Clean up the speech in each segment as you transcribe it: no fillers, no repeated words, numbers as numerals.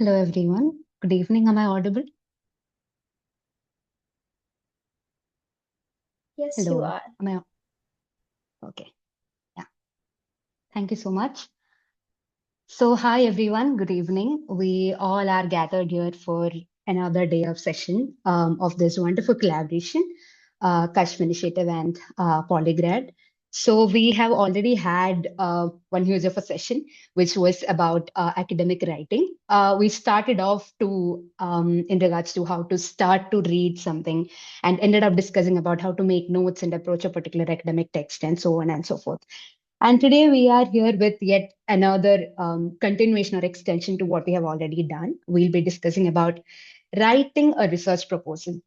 Hello, everyone. Good evening. Am I audible? Yes, you Hello. are. Am I okay? Yeah. Thank you so much. So, hi, everyone. Good evening. We all are gathered here for another day of session of this wonderful collaboration, Kashf Initiative and Poligrad. So, we have already had one huge of a session, which was about academic writing. We started off in regards to how to start to read something, and ended up discussing about how to make notes and approach a particular academic text, and so on and so forth. And today we are here with yet another continuation or extension to what we have already done. We'll be discussing about writing a research proposal.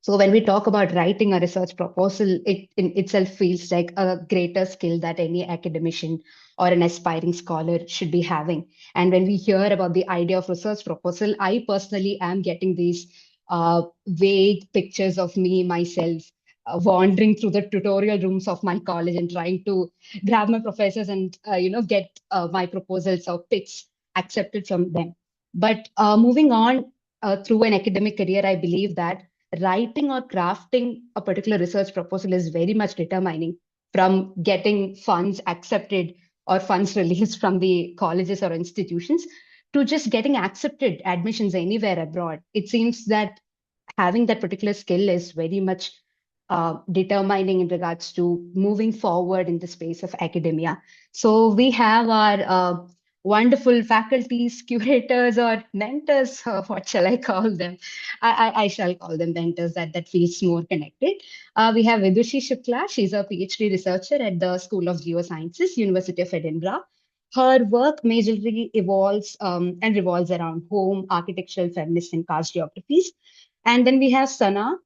So when we talk about writing a research proposal, it in itself feels like a greater skill that any academician or an aspiring scholar should be having. And when we hear about the idea of research proposal, I personally am getting these vague pictures of me myself wandering through the tutorial rooms of my college and trying to grab my professors and get my proposals or pitch accepted from them. But moving on through an academic career, I believe that writing or crafting a particular research proposal is very much determining from getting funds accepted or funds released from the colleges or institutions to just getting accepted admissions anywhere abroad. It seems that having that particular skill is very much determining in regards to moving forward in the space of academia. So we have our wonderful faculties, curators, or mentors. What shall I call them? I shall call them mentors. That feels more connected. We have Vidushi Shukla. She's a PhD researcher at the School of GeoSciences, University of Edinburgh. Her work majorly evolves and revolves around home, architectural, feminist, and caste geographies. And then we have Sana.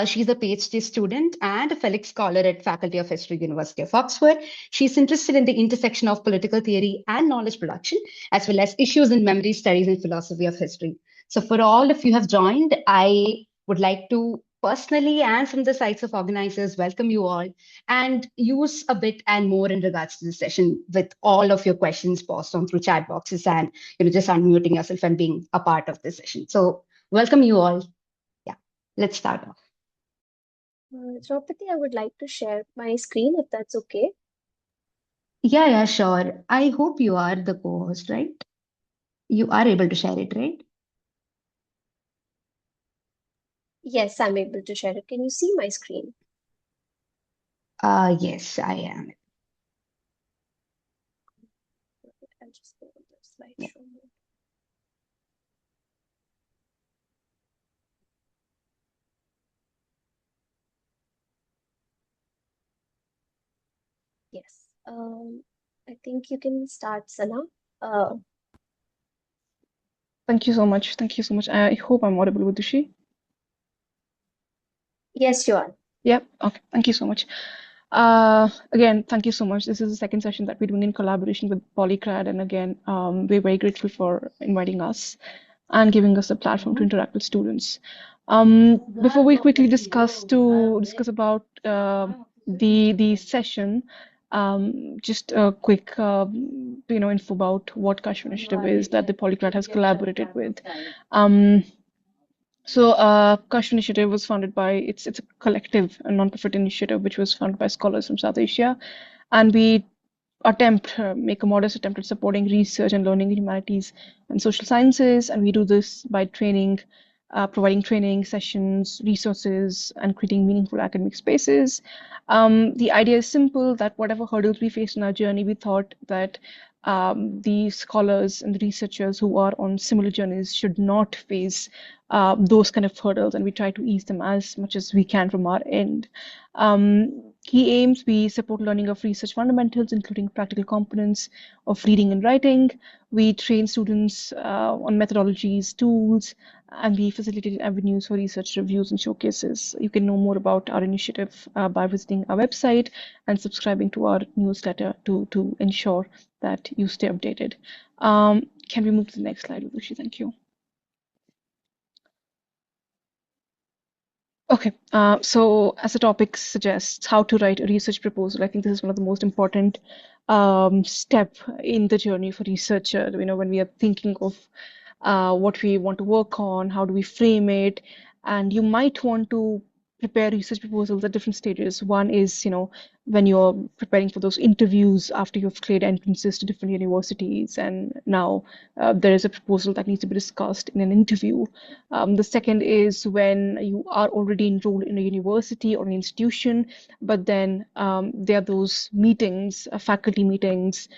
She's a PhD student and a Felix Scholar at Faculty of History, University of Oxford. She's interested in the intersection of political theory and knowledge production, as well as issues in memory studies and philosophy of history. So, for all of you have joined, I would like to personally and from the sides of organizers welcome you all and use a bit and more in regards to the session with all of your questions posted on through chat boxes and just unmuting yourself and being a part of the session. So, welcome you all. Yeah, let's start off. Draupadi, I would like to share my screen if that's okay. Yeah, sure. I hope you are the co-host, right? You are able to share it, right? Yes, I'm able to share it. Can you see my screen? Yes, I am. I'll just go to the Yeah. slideshow mode. Yes. I think you can start, Sana. Uh, Thank you so much. Thank you so much. I hope I'm audible, Vidushi. yes, you are. Yep. Okay. Thank you so much. Again, thank you so much. This is the second session that we're doing in collaboration with Polygrad, and again, we're very grateful for inviting us and giving us a platform to interact with students. Before we quickly discuss about the session, just a quick info about what Kashf Initiative is that the Polygrad has collaborated with. Um, Kashf Initiative was founded by it's a collective, a non-profit initiative which was founded by scholars from South Asia, and we make a modest attempt at supporting research and learning in humanities and social sciences, and we do this by providing training sessions, resources, and creating meaningful academic spaces. The idea is simple: that whatever hurdles we faced in our journey, we thought that the scholars and the researchers who are on similar journeys should not face those kind of hurdles, and we try to ease them as much as we can from our end. Key aims: we support learning of research fundamentals, including practical components of reading and writing. We train students on methodologies, tools, and we facilitate avenues for research reviews and showcases. You can know more about our initiative by visiting our website and subscribing to our newsletter to ensure that you stay updated. Can we move to the next slide, Vidushi? Thank you. Okay, so as the topic suggests, how to write a research proposal, I think this is one of the most important step in the journey for researcher. When we are thinking of what we want to work on, how do we frame it, and you might want to prepare research proposals at different stages. One is, when you're preparing for those interviews after you've cleared entrances to different universities, and now there is a proposal that needs to be discussed in an interview. The second is when you are already enrolled in a university or an institution, but then there are those meetings, faculty meetings,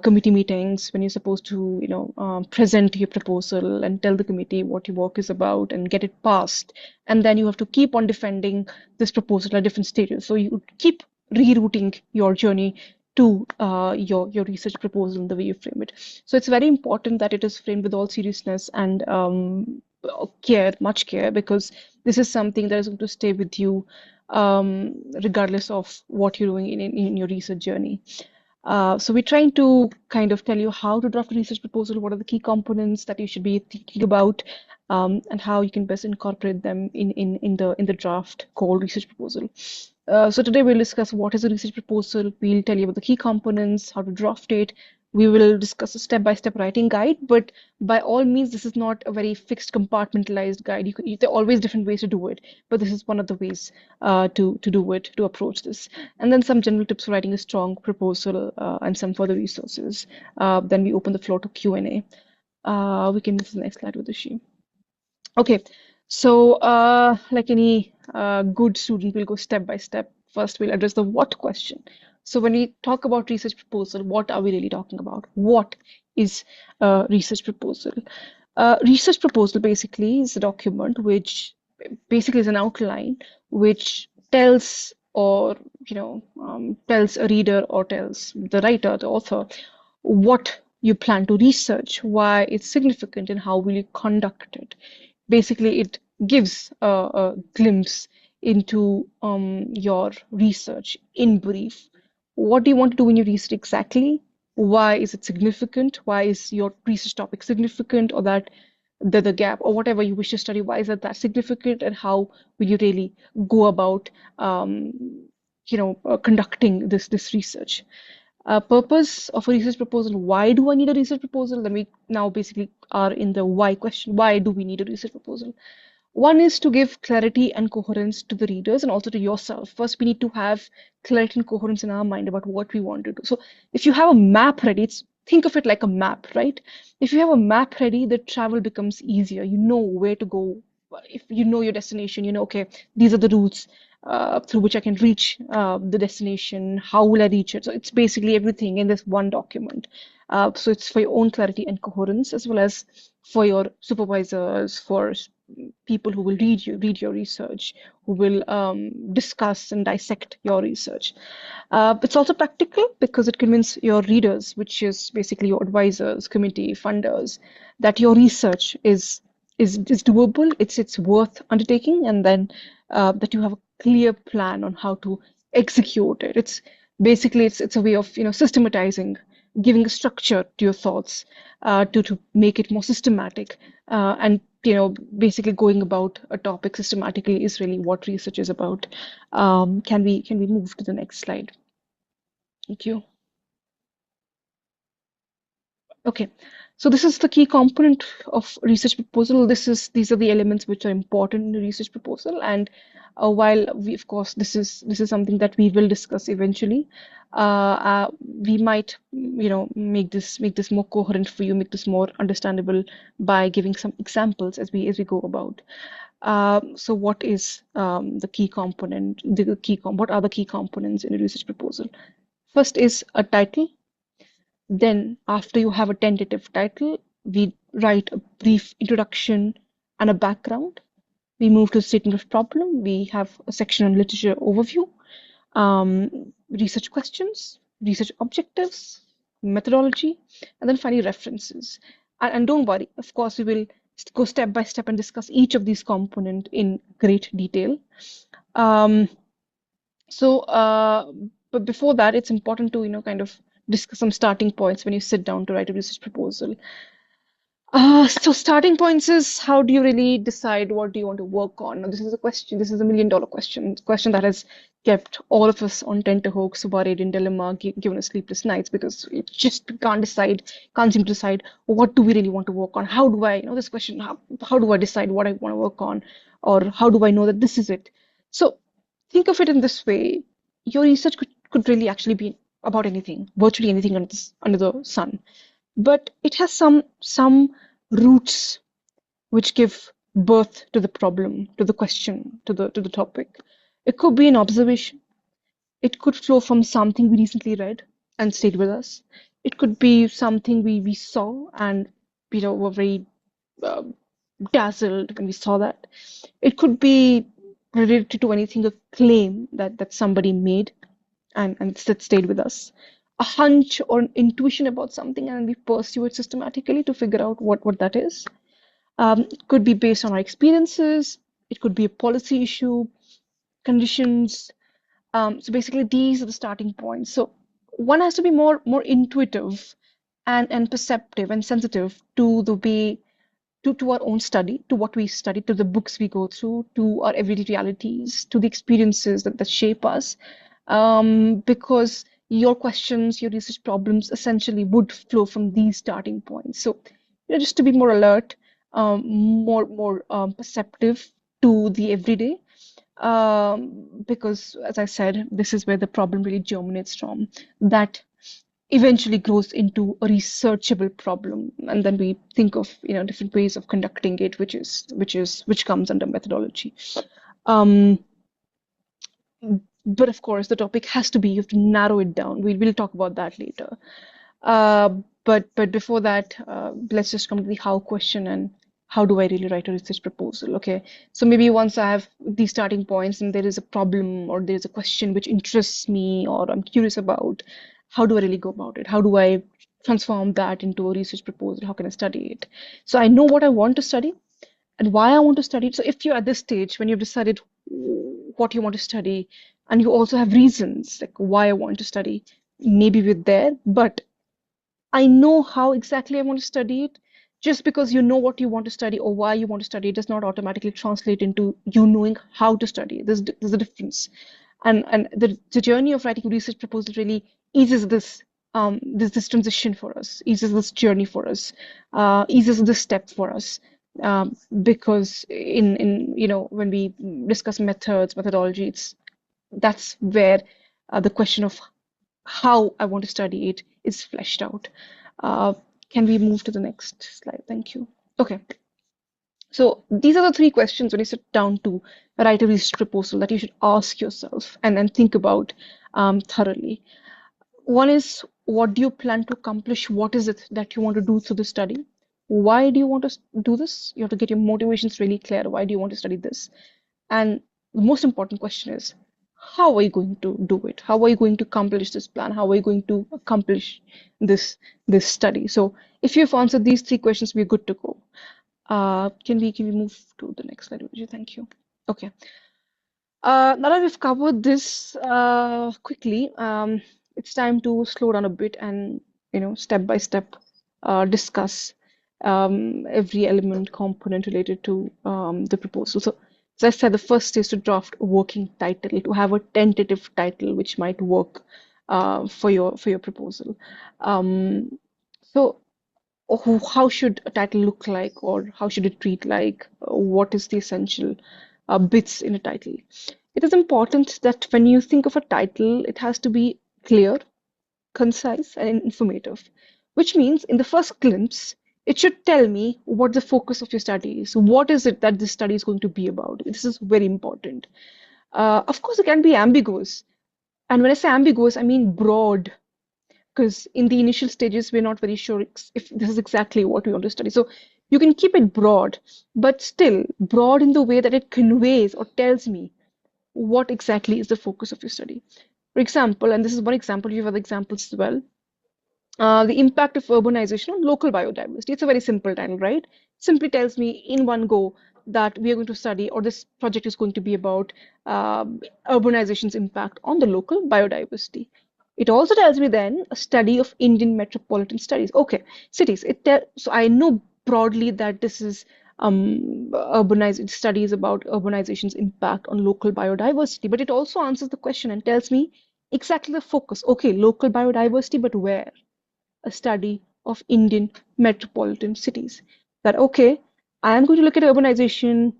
committee meetings, when you're supposed to, present your proposal and tell the committee what your work is about and get it passed. And then you have to keep on defending this proposal at different stages. So you keep rerouting your journey to your research proposal in the way you frame it. So it's very important that it is framed with all seriousness and care, much care, because this is something that is going to stay with you regardless of what you're doing in your research journey. So we're trying to kind of tell you how to draft a research proposal, what are the key components that you should be thinking about, and how you can best incorporate them in the draft called research proposal. So today we'll discuss what is a research proposal. We'll tell you about the key components, how to draft it. We will discuss a step-by-step writing guide, but by all means, this is not a very fixed, compartmentalized guide. There are always different ways to do it, but this is one of the ways to do it, to approach this. And then some general tips for writing a strong proposal and some further resources. Then we open the floor to Q&A. We can move to the next slide with Rishi. Okay, so like any good student, we'll go step by step. First, we'll address the what question. So when we talk about research proposal, what are we really talking about? What is a research proposal? Research proposal basically is a document which basically is an outline which tells or tells a reader or tells the writer, the author, what you plan to research, why it's significant, and how will you conduct it. Basically, it gives a glimpse into your research in brief. What do you want to do in your research exactly? Why is it significant? Why is your research topic significant, or that the gap, or whatever you wish to study? Why is that significant, and how will you really go about conducting this research? Purpose of a research proposal. Why do I need a research proposal? Then we now basically are in the why question. Why do we need a research proposal? One is to give clarity and coherence to the readers and also to yourself. First, we need to have clarity and coherence in our mind about what we want to do. So if you have a map ready, think of it like a map, right? If you have a map ready, the travel becomes easier. You know where to go. If you know your destination, you know, okay, these are the routes through which I can reach the destination. How will I reach it? So it's basically everything in this one document. So it's for your own clarity and coherence, as well as for your supervisors, for people who will read your research, who will discuss and dissect your research. It's also practical because it convinces your readers, which is basically your advisors, committee, funders, that your research is doable, it's worth undertaking, and then that you have a clear plan on how to execute it. It's basically it's a way of systematizing, giving a structure to your thoughts, to make it more systematic, and basically going about a topic systematically is really what research is about. Can we move to the next slide? Thank you. Okay, so this is the key component of research proposal. These are the elements which are important in a research proposal, and while we, of course, this is something that we will discuss eventually. We might, make this more coherent for you, make this more understandable by giving some examples as we go about. So what is the key component? What are the key components in a research proposal? First is a title. Then, after you have a tentative title, we write a brief introduction and a background. We move to statement of problem. We have a section on literature overview, research questions, research objectives, methodology, and then finally references. And don't worry, of course, we will go step by step and discuss each of these components in great detail. Um, but before that, it's important to, kind of discuss some starting points when you sit down to write a research proposal. So starting points is, how do you really decide what do you want to work on? Now, this is a question, this is $1 million question that has kept all of us on tenterhooks, worried, in dilemma, given us sleepless nights, because we just can't decide, can't seem to decide what do we really want to work on? How do I, this question, how do I decide what I want to work on? Or how do I know that this is it? So think of it in this way. Your research could really actually be about anything, virtually anything under the sun, but it has some roots which give birth to the problem, to the question, to the topic. It could be an observation. It could flow from something we recently read and stayed with us. It could be something we saw and were very uh, dazzled when we saw that. It could be related to anything, a claim that somebody made and that stayed with us. A hunch or an intuition about something, and we pursue it systematically to figure out what that is. It could be based on our experiences, it could be a policy issue, conditions. So basically, these are the starting points. So one has to be more intuitive and perceptive and sensitive to the way to our own study, to what we study, to the books we go through, to our everyday realities, to the experiences that shape us. Because your questions, your research problems essentially would flow from these starting points. So, just to be more alert, more perceptive to the everyday. Because, as I said, this is where the problem really germinates from. That eventually grows into a researchable problem, and then we think of different ways of conducting it, which comes under methodology. um, but of course the topic has to be, you have to narrow it down. We'll talk about that later. uh, but before that, let's just come to the how question, and how do I really write a research proposal? Okay, so maybe once I have these starting points and there is a problem or there is a question which interests me or I'm curious about, how do I really go about it? How do I transform that into a research proposal? How can I study it? So I know what I want to study and why I want to study it. So if you're at this stage when you've decided what you want to study, and you also have reasons like why I want to study, maybe we're there, but I know how exactly I want to study it. Just because you know what you want to study or why you want to study it does not automatically translate into you knowing how to study it. There's a difference. And the journey of writing a research proposal really eases this transition for us, eases this journey for us, eases this step for us. Because in when we discuss methodology, that's where the question of how I want to study it is fleshed out. Uh, can we move to the next slide? Thank you. Okay, so these are the three questions when you sit down to write a research proposal that you should ask yourself and think about thoroughly. One is, what do you plan to accomplish? What is it that you want to do through the study? Why do you want to do this? You have to get your motivations really clear. Why do you want to study this? And the most important question is, how are you going to do it? How are you going to accomplish this plan? How are you going to accomplish this study? So if you've answered these three questions, we're good to go. Can we move to the next slide, Vijay? Thank you. Okay. Now that we've covered this quickly, it's time to slow down a bit and step by step discuss every element component related to the proposal. So, as I said, the first is to draft a working title, to have a tentative title which might work for your proposal. Um, so how should a title look like, or how should it read like? What is the essential bits in a title? It is important that when you think of a title, it has to be clear, concise, and informative, which means in the first glimpse, it should tell me what the focus of your study is. What is it that this study is going to be about? This is very important. Of course, it can be ambiguous. And when I say ambiguous, I mean broad, because in the initial stages, we're not very sure if this is exactly what we want to study. So you can keep it broad, but still broad in the way that it conveys or tells me what exactly is the focus of your study. For example, and this is one example, you have other examples as well. The impact of urbanization on local biodiversity. It's a very simple title, right? Simply tells me in one go that we are going to study, or this project is going to be about urbanization's impact on the local biodiversity. It also tells me then a study of Indian metropolitan studies. Okay, cities. So I know broadly that this is urbanized studies about urbanization's impact on local biodiversity, but it also answers the question and tells me exactly the focus. Okay, local biodiversity, but where? A study of Indian metropolitan cities. That, okay, I am going to look at urbanization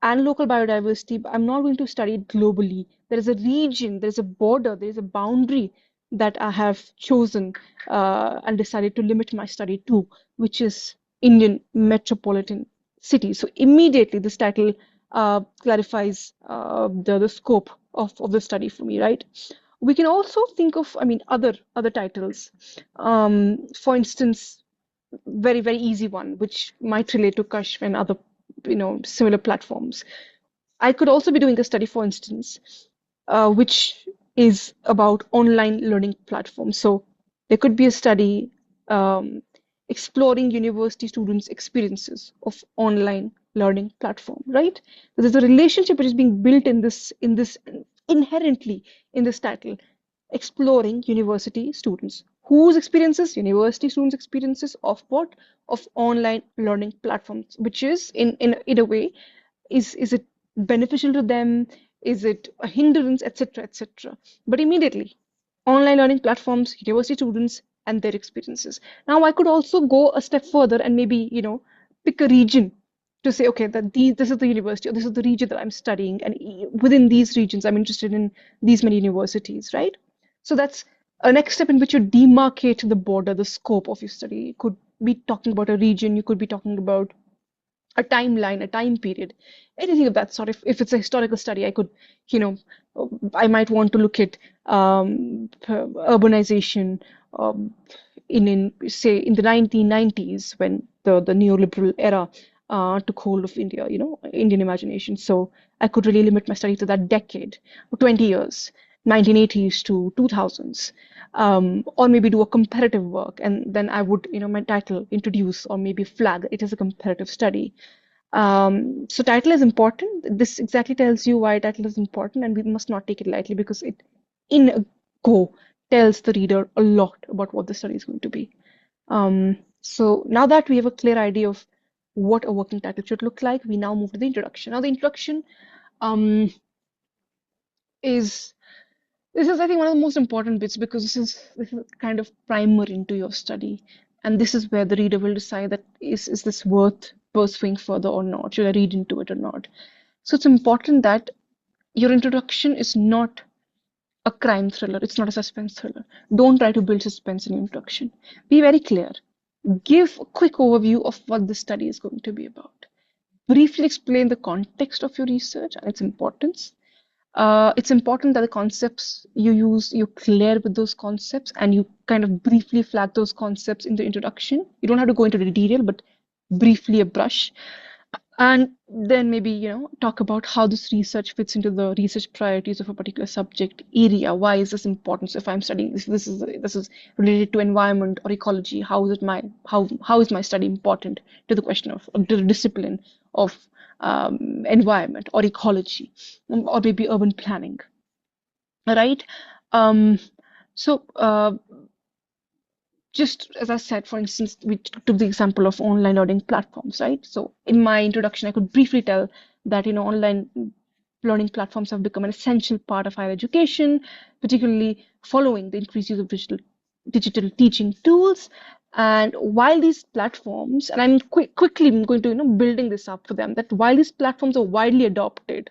and local biodiversity, but I'm not going to study it globally. There is a region, there is a border, there is a boundary that I have chosen and decided to limit my study to, which is Indian metropolitan cities. So immediately this title clarifies the scope of the study for me, right? We can also think of, I mean, other titles. For instance, very easy one, which might relate to Kashf and other, similar platforms. I could also be doing a study, for instance, which is about online learning platforms. So there could be a study exploring university students' experiences of online learning platform, right? So there's a relationship which is being built in this inherently in this title, exploring university students. Whose experiences? University students' experiences of what? Of online learning platforms, which is in a way, is it beneficial to them? Is it a hindrance, etc., etc.? But immediately, online learning platforms, university students, and their experiences. Now, I could also go a step further and maybe, pick a region to say, okay, that this is the university or this is the region that I'm studying, and within these regions, I'm interested in these many universities, right? So that's a next step in which you demarcate the border, the scope of your study. You could be talking about a region, you could be talking about a timeline, a time period, anything of that sort. If it's a historical study, I could, you know, I might want to look at urbanization in say in the 1990s when the neoliberal era took hold of India, Indian imagination. So I could really limit my study to that decade, 20 years, 1980s to 2000s, or maybe do a comparative work, and then I would, my title introduce or maybe flag it as a comparative study. So title is important. This exactly tells you why title is important, and we must not take it lightly because it, in a go, tells the reader a lot about what the study is going to be. So now that we have a clear idea of what a working title should look like, we now move to the introduction. Now the introduction um, is this is, I think, one of the most important bits because this is kind of primer into your study, and this is where the reader will decide that is this worth pursuing further or not? Should I read into it or not? So it's important that your introduction is not a crime thriller. It's not a suspense thriller. Don't try to build suspense in your introduction. Be very clear. Give a quick overview of what the study is going to be about. Briefly explain the context of your research and its importance. It's important that the concepts you use, you're clear with those concepts and you kind of briefly flag those concepts in the introduction. You don't have to go into the detail, but briefly a brush. And then maybe, talk about how this research fits into the research priorities of a particular subject area. Why is this important? So if I'm studying this is related to environment or ecology, how is my study important to the question of to the discipline of environment or ecology, or maybe urban planning, right? Um, so just as I said, for instance, we took the example of online learning platforms, right? So in my introduction, I could briefly tell that, online learning platforms have become an essential part of higher education, particularly following the increased use of digital teaching tools. And while these platforms, and I'm quickly going to, building this up for them, that while these platforms are widely adopted,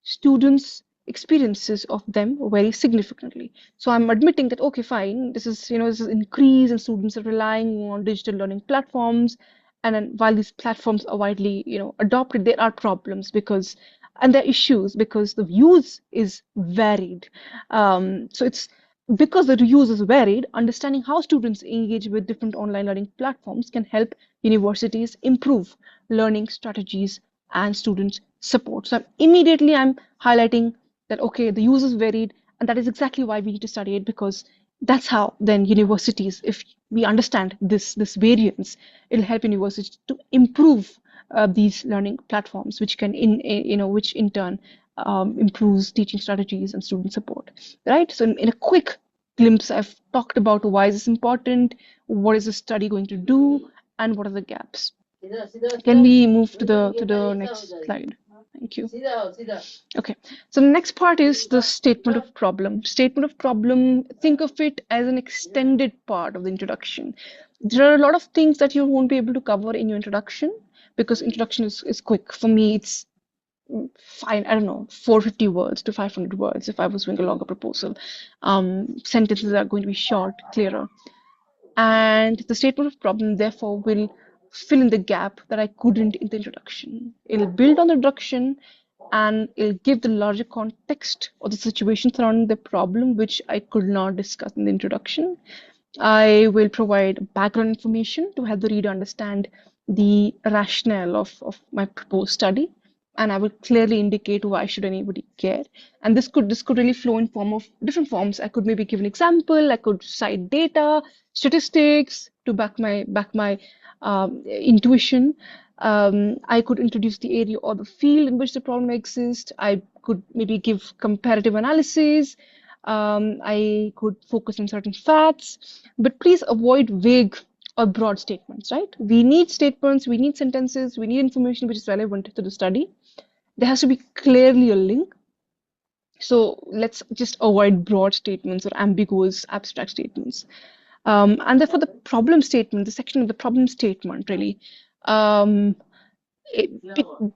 students' experiences of them vary significantly. So I'm admitting that, okay, fine, this is increase and students are relying on digital learning platforms. And then while these platforms are widely, adopted, there are problems and there are issues because the use is varied. So it's because the use is varied, understanding how students engage with different online learning platforms can help universities improve learning strategies and student support. So immediately I'm highlighting that, okay, the use is varied, and that is exactly why we need to study it, because that's how then universities, if we understand this variance, it'll help universities to improve these learning platforms, which can which in turn improves teaching strategies and student support, right? So in a quick glimpse, I've talked about why is this important, what is the study going to do, and what are the gaps. Can we move to the next slide? Thank you. Okay, so the next part is the statement of problem. Statement of problem, think of it as an extended part of the introduction. There are a lot of things that you won't be able to cover in your introduction because introduction is quick. For me, it's fine, I don't know, 450 words to 500 words if I was doing a longer proposal. Sentences are going to be short, clearer. And the statement of problem, therefore, will fill in the gap that I couldn't in the introduction. It'll build on the introduction and it'll give the larger context or the situation surrounding the problem, which I could not discuss in the introduction. I will provide background information to help the reader understand the rationale of my proposed study, and I will clearly indicate why should anybody care. And this could really flow in form of different forms. I could maybe give an example. I could cite data, statistics to back my intuition. I could introduce the area or the field in which the problem exists. I could maybe give comparative analysis. I could focus on certain facts, but please avoid vague or broad statements, right? We need statements, we need sentences, we need information which is relevant to the study. There has to be clearly a link. So let's just avoid broad statements or ambiguous abstract statements. And therefore, the problem statement, the section of the problem statement, really, it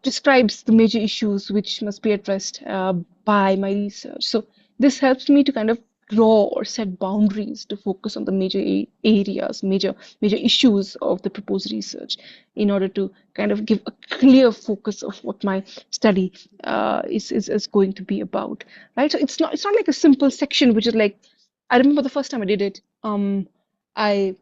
describes the major issues which must be addressed by my research. So this helps me to kind of draw or set boundaries to focus on the major areas, major issues of the proposed research, in order to kind of give a clear focus of what my study is going to be about, right? So it's not like a simple section which is like, I remember the first time I did it, I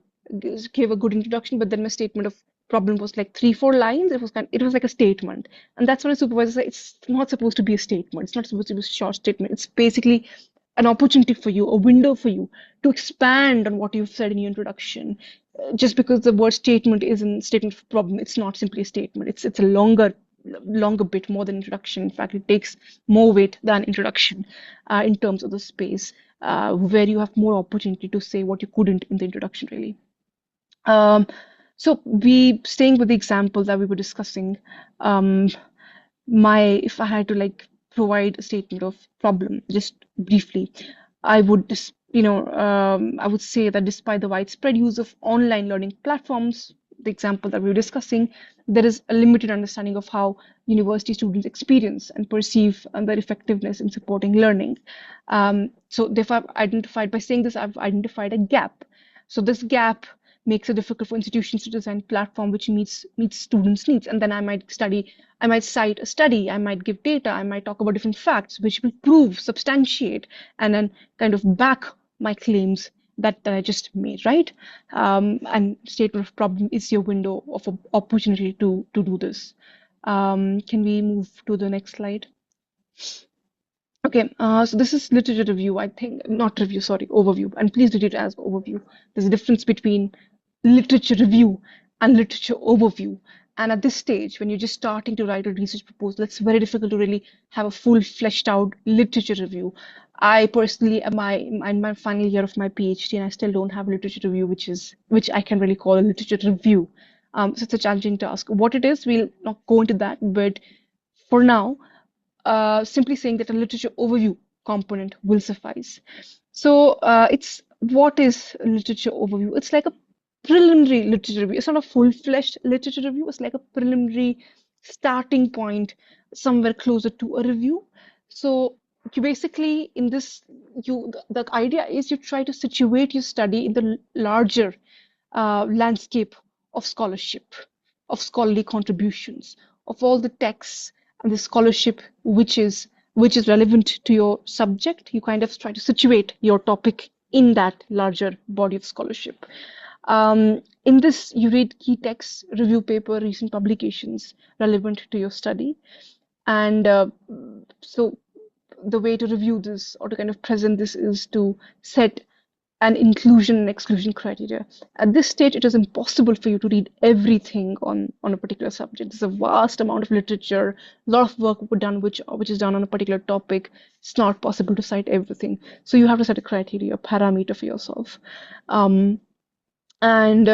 gave a good introduction, but then my statement of problem was like 3-4 lines. It was like a statement, and that's when a supervisor said it's not supposed to be a statement. It's not supposed to be a short statement. It's basically an opportunity for you, a window for you to expand on what you've said in your introduction. Just because the word statement is in statement of problem, it's not simply a statement. It's a longer bit, more than introduction. In fact, it takes more weight than introduction in terms of the space where you have more opportunity to say what you couldn't in the introduction, really. So we staying with the example that we were discussing, if I had to like provide a statement of problem just briefly, I would just I would say that despite the widespread use of online learning platforms, the example that we were discussing, there is a limited understanding of how university students experience and perceive their effectiveness in supporting learning. So therefore, by saying this, I've identified a gap. So this gap makes it difficult for institutions to design platform which meets students' needs. And then I might cite a study, I might give data, I might talk about different facts which will prove, substantiate, and then kind of back my claims that I just made, right? And statement of problem is your window of opportunity to do this. Can we move to the next slide? Okay, so this is literature review, I think, not review, sorry, overview. And please read it as overview. There's a difference between literature review and literature overview. And at this stage, when you're just starting to write a research proposal, it's very difficult to really have a full fleshed out literature review. I personally am in my final year of my PhD, and I still don't have a literature review, which I can really call a literature review. So it's a challenging task. What it is, we'll not go into that, but for now, simply saying that a literature overview component will suffice. So what is a literature overview? It's like a preliminary literature review. It's not a full-fledged literature review. It's like a preliminary starting point, somewhere closer to a review. So you basically, the idea is you try to situate your study in the larger landscape of scholarship, of scholarly contributions, of all the texts and the scholarship which is relevant to your subject. You kind of try to situate your topic in that larger body of scholarship. In this, you read key texts, review paper, recent publications relevant to your study. And so the way to review this or to kind of present this is to set an inclusion and exclusion criteria. At this stage, it is impossible for you to read everything on a particular subject. There's a vast amount of literature, a lot of work done which is done on a particular topic. It's not possible to cite everything. So you have to set a criteria, a parameter for yourself. And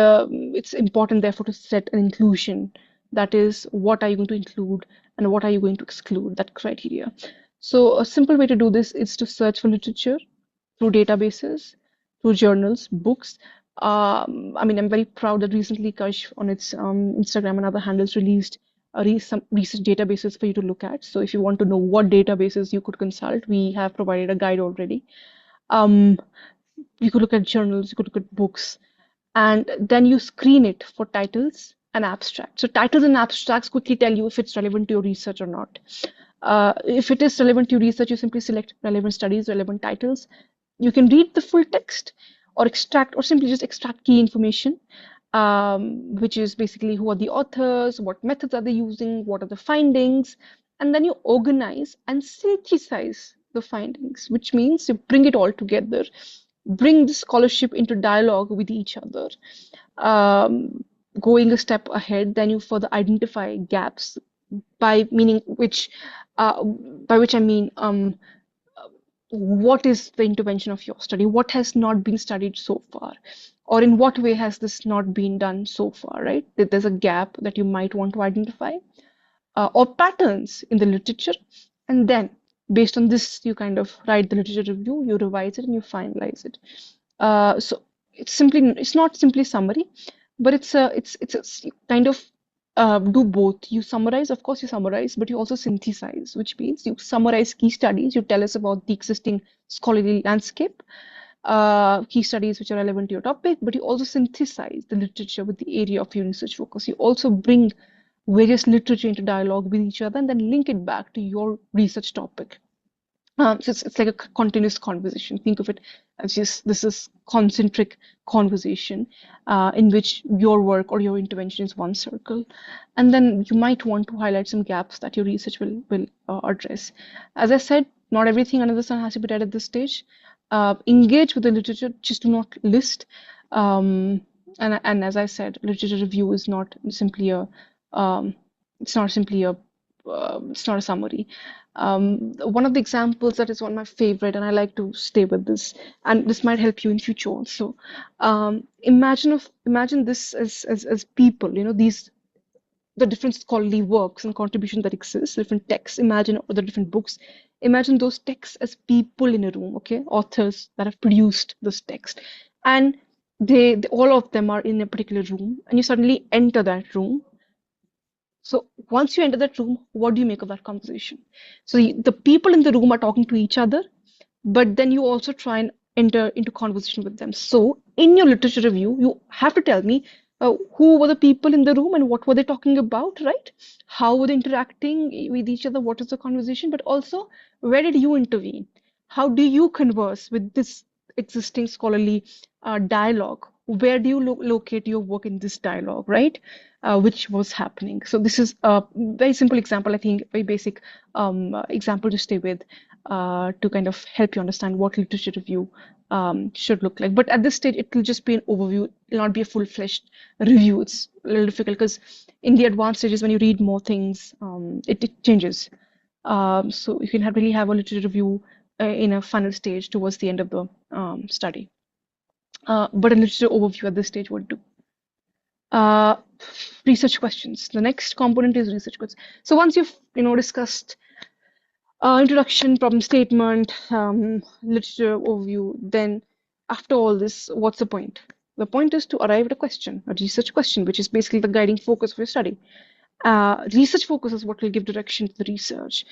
it's important, therefore, to set an inclusion. That is, what are you going to include and what are you going to exclude, that criteria. So a simple way to do this is to search for literature through databases, through journals, books. I mean, I'm very proud that recently Kashf on its Instagram and other handles released some research databases for you to look at. So if you want to know what databases you could consult, we have provided a guide already. Um, you could look at journals, you could look at books, and then you screen it for titles and abstracts. So titles and abstracts quickly tell you if it's relevant to your research or not. If it is relevant to your research, you simply select relevant studies, relevant titles. You can read the full text or extract, or simply just extract key information, which is basically who are the authors, what methods are they using, what are the findings, and then you organize and synthesize the findings, which means you bring it all together, bring the scholarship into dialogue with each other. Um, Going a step ahead, then you further identify gaps, by meaning which, by which I mean, what is the intervention of your study? What has not been studied so far? Or in what way has this not been done so far, right? There's a gap that you might want to identify, or patterns in the literature. And then, based on this, you kind of write the literature review, you revise it, and you finalize it. So it's not simply summary, but it's a kind of do both. You summarize, of course, you summarize, but you also synthesize, which means you summarize key studies. You tell us about the existing scholarly landscape, key studies which are relevant to your topic, but you also synthesize the literature with the area of your research focus. You also bring various literature into dialogue with each other and then link it back to your research topic. So it's like a continuous conversation. Think of it as just this is concentric conversation in which your work or your intervention is one circle, and then you might want to highlight some gaps that your research will address. As I said, not everything under the sun has to be read at this stage. Engage with the literature, just do not list. And as I said, literature review is not simply a it's not simply a it's not a summary. One of the examples that is one of my favorite, and I like to stay with this, and this might help you in future also. Imagine this as people, these the different scholarly works and contributions that exist, different texts. Imagine or the different books. Imagine those texts as people in a room, okay? Authors that have produced this text, and they all of them are in a particular room, and you suddenly enter that room. So once you enter that room, what do you make of that conversation? So the people in the room are talking to each other, but then you also try and enter into conversation with them. So in your literature review, you have to tell me who were the people in the room and what were they talking about, right? How were they interacting with each other? What is the conversation? But also, where did you intervene? How do you converse with this existing scholarly dialogue? Where do you locate your work in this dialogue, right? Which was happening. So this is a very simple example, I think, very basic example to stay with to kind of help you understand what literature review should look like. But at this stage, it will just be an overview. It will not be a full-fledged review. It's a little difficult because in the advanced stages, when you read more things, it changes. So you can really have a literature review in a final stage towards the end of the study. But a literature overview at this stage would do. Research questions. The next component is research questions. So once you've discussed introduction, problem statement, literature overview, then after all this, what's the point? The point is to arrive at a question, a research question, which is basically the guiding focus of your study. Research focus is what will give direction to the research.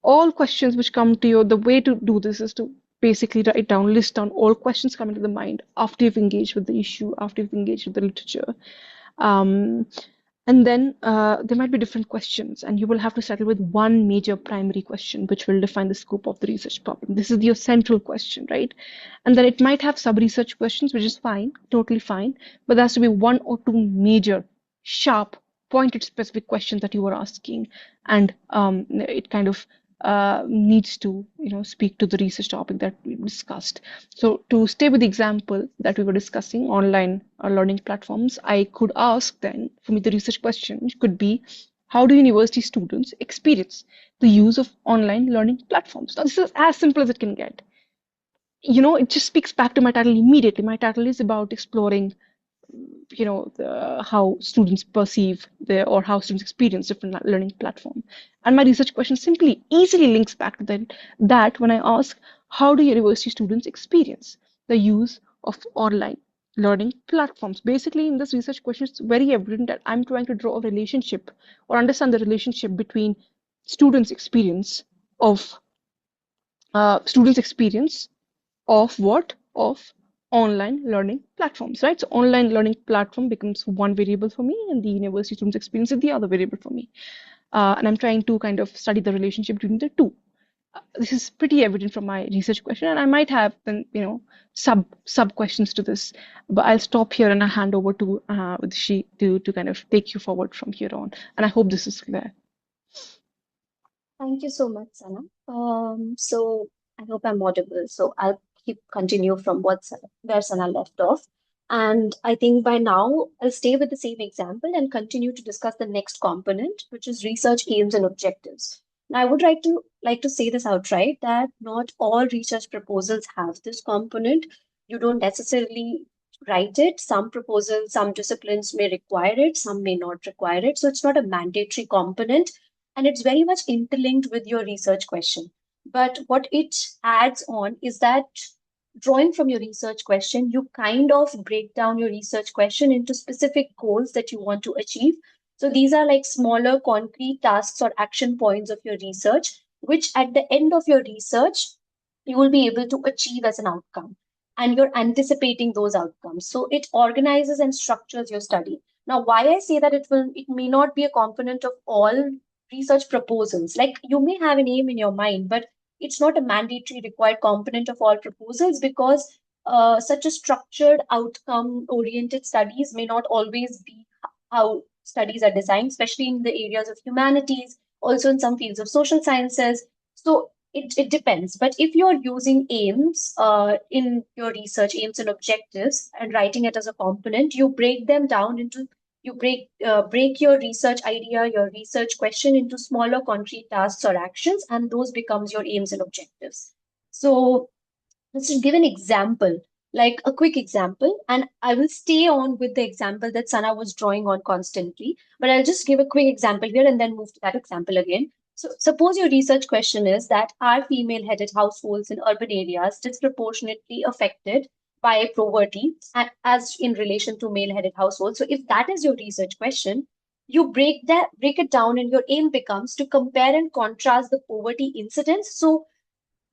All questions which come to you, the way to do this is to basically write down, list down all questions coming to the mind after you've engaged with the issue, after you've engaged with the literature. And then there might be different questions, and you will have to settle with one major primary question, which will define the scope of the research problem. This is your central question, right? And then it might have sub-research questions, which is fine, totally fine, but there has to be one or two major, sharp, pointed, specific questions that you are asking, and it kind of needs to speak to the research topic that we discussed. So to stay with the example that we were discussing, online learning platforms, I could ask then, for me the research question could be, how do university students experience the use of online learning platforms? Now this is as simple as it can get. It just speaks back to my title immediately. My title is about exploring how students perceive or how students experience different learning platform. And my research question simply easily links back to that when I ask, how do university students experience the use of online learning platforms? Basically, in this research question, it's very evident that I'm trying to draw a relationship or understand the relationship between students' experience of students' experience of what? Of online learning platforms, right? So online learning platform becomes one variable for me, and the university students experience is the other variable for me. And I'm trying to kind of study the relationship between the two. This is pretty evident from my research question, and I might have then sub questions to this, but I'll stop here and I'll hand over to Vidushi to kind of take you forward from here on. And I hope this is clear. Thank you so much, Sana. So I hope I'm audible. So I'll continue from where Sana left off. And I think by now I'll stay with the same example and continue to discuss the next component, which is research aims and objectives. Now, I would like to say this outright that not all research proposals have this component. You don't necessarily write it. Some proposals, some disciplines may require it, some may not require it. So it's not a mandatory component, and it's very much interlinked with your research question. But what it adds on is that drawing from your research question, you kind of break down your research question into specific goals that you want to achieve. So these are like smaller concrete tasks or action points of your research, which at the end of your research, you will be able to achieve as an outcome. And you're anticipating those outcomes. So it organizes and structures your study. Now, why I say that it may not be a component of all research proposals. Like you may have an aim in your mind, but it's not a mandatory required component of all proposals because such a structured outcome oriented studies may not always be how studies are designed, especially in the areas of humanities, also in some fields of social sciences. So it depends. But if you're using aims in your research, aims and objectives, and writing it as a component, you break them down into you break your research idea, your research question into smaller concrete tasks or actions, and those becomes your aims and objectives. So let's just give an example, like a quick example, and I will stay on with the example that Sana was drawing on constantly, but I'll just give a quick example here and then move to that example again. So suppose your research question is that are female-headed households in urban areas disproportionately affected by poverty as in relation to male-headed households? So if that is your research question, you break it down, and your aim becomes to compare and contrast the poverty incidence. So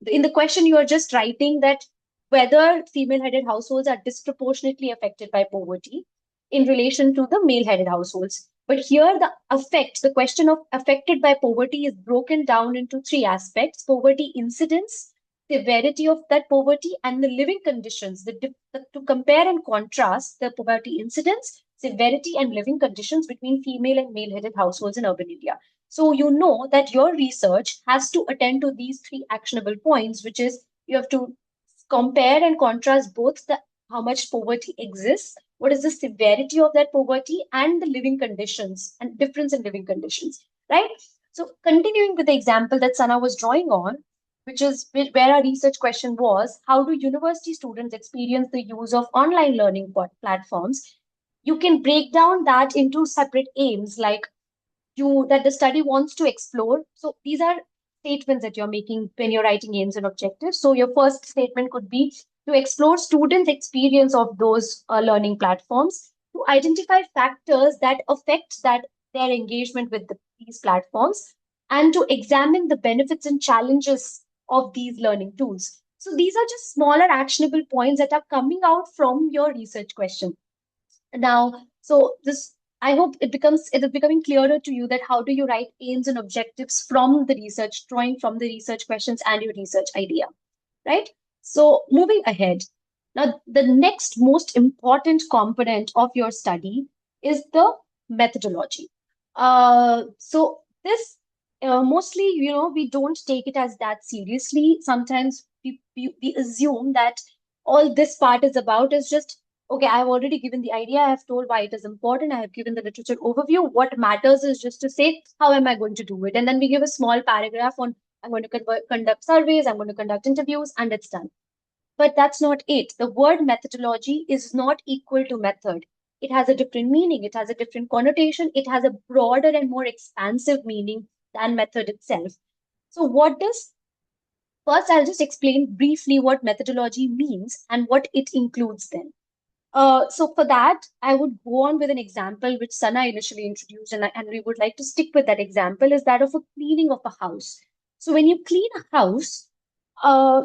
in the question, you are just writing that whether female-headed households are disproportionately affected by poverty in relation to the male-headed households. But here, the question of affected by poverty is broken down into three aspects: poverty incidence, severity of that poverty, and the living conditions. To compare and contrast the poverty incidence, severity, and living conditions between female and male-headed households in urban area. So you know that your research has to attend to these three actionable points, which is you have to compare and contrast both the how much poverty exists, what is the severity of that poverty, and the living conditions and difference in living conditions, right? So continuing with the example that Sana was drawing on, which is where our research question was, how do university students experience the use of online learning platforms? You can break down that into separate aims, like that the study wants to explore. So these are statements that you're making when you're writing aims and objectives. So your first statement could be to explore students' experience of those learning platforms, to identify factors that affect their engagement with these platforms, and to examine the benefits and challenges of these learning tools. So these are just smaller actionable points that are coming out from your research question. Now, so this, I hope it is becoming clearer to you that how do you write aims and objectives from the research, drawing from the research questions and your research idea, right? So moving ahead, now the next most important component of your study is the methodology. So this mostly, we don't take it as that seriously. Sometimes we assume that all this part is about is just, okay, I've already given the idea, I have told why it is important, I have given the literature overview. What matters is just to say, how am I going to do it? And then we give a small paragraph on, I'm going to conduct surveys, I'm going to conduct interviews, and it's done. But that's not it. The word methodology is not equal to method. it has a different meaning, it has a different connotation, it has a broader and more expansive meaning than method itself. So first I'll just explain briefly what methodology means and what it includes then. So for that, I would go on with an example which Sana initially introduced, and we would like to stick with that example, is that of a cleaning of a house. So when you clean a house, uh,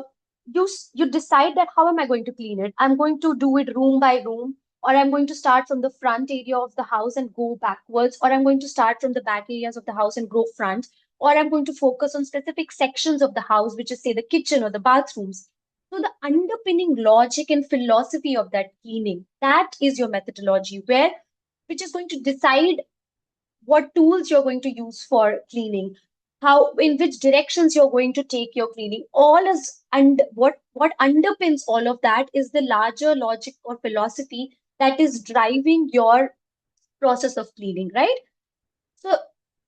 you decide that how am I going to clean it? I'm going to do it room by room, or I'm going to start from the front area of the house and go backwards, or I'm going to start from the back areas of the house and go front, or I'm going to focus on specific sections of the house, which is say the kitchen or the bathrooms. So the underpinning logic and philosophy of that cleaning, that is your methodology, which is going to decide what tools you're going to use for cleaning, how in which directions you're going to take your cleaning. All is and what underpins all of that is the larger logic or philosophy that is driving your process of cleaning, right? So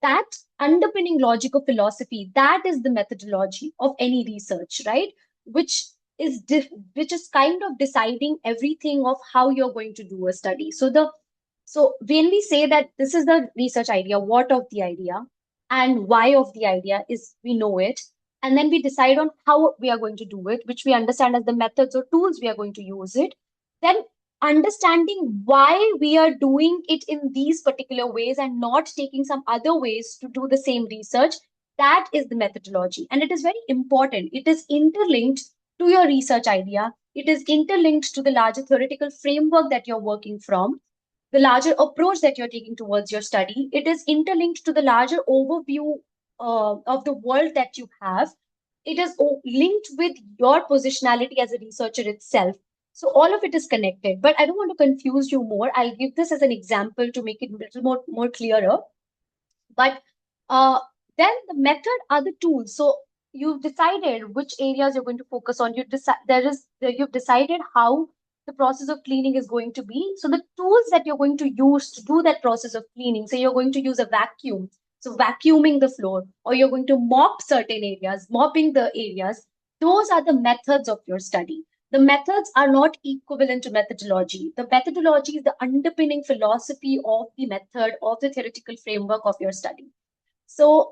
that underpinning logic of philosophy, that is the methodology of any research, right? Which which is kind of deciding everything of how you're going to do a study. So when we say that this is the research idea, what of the idea and why of the idea is we know it, and then we decide on how we are going to do it, which we understand as the methods or tools we are going to use it. Then understanding why we are doing it in these particular ways and not taking some other ways to do the same research, that is the methodology. And it is very important. It is interlinked to your research idea. It is interlinked to the larger theoretical framework that you're working from, the larger approach that you're taking towards your study. It is interlinked to the larger overview of the world that you have. It is linked with your positionality as a researcher itself. So all of it is connected. But I don't want to confuse you more. I'll give this as an example to make it a little more clearer. But uh, then the method are the tools. So you've decided which areas you're going to focus on. You've decided how the process of cleaning is going to be. So the tools that you're going to use to do that process of cleaning, say you're going to use a vacuum, so vacuuming the floor, or you're going to mop certain areas, mopping the areas. Those are the methods of your study. The methods are not equivalent to methodology. The methodology is the underpinning philosophy of the method, of the theoretical framework of your study. So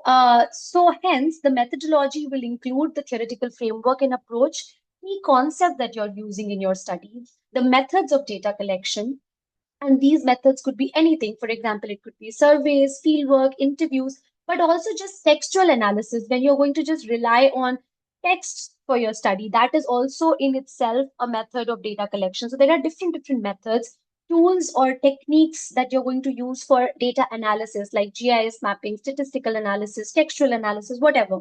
hence, the methodology will include the theoretical framework and approach, key concept that you're using in your study, the methods of data collection, and these methods could be anything. For example, it could be surveys, fieldwork, interviews, but also just textual analysis when you're going to just rely on text for your study. That is also in itself a method of data collection. So there are different methods, tools, or techniques that you're going to use for data analysis, like GIS mapping, statistical analysis, textual analysis, whatever.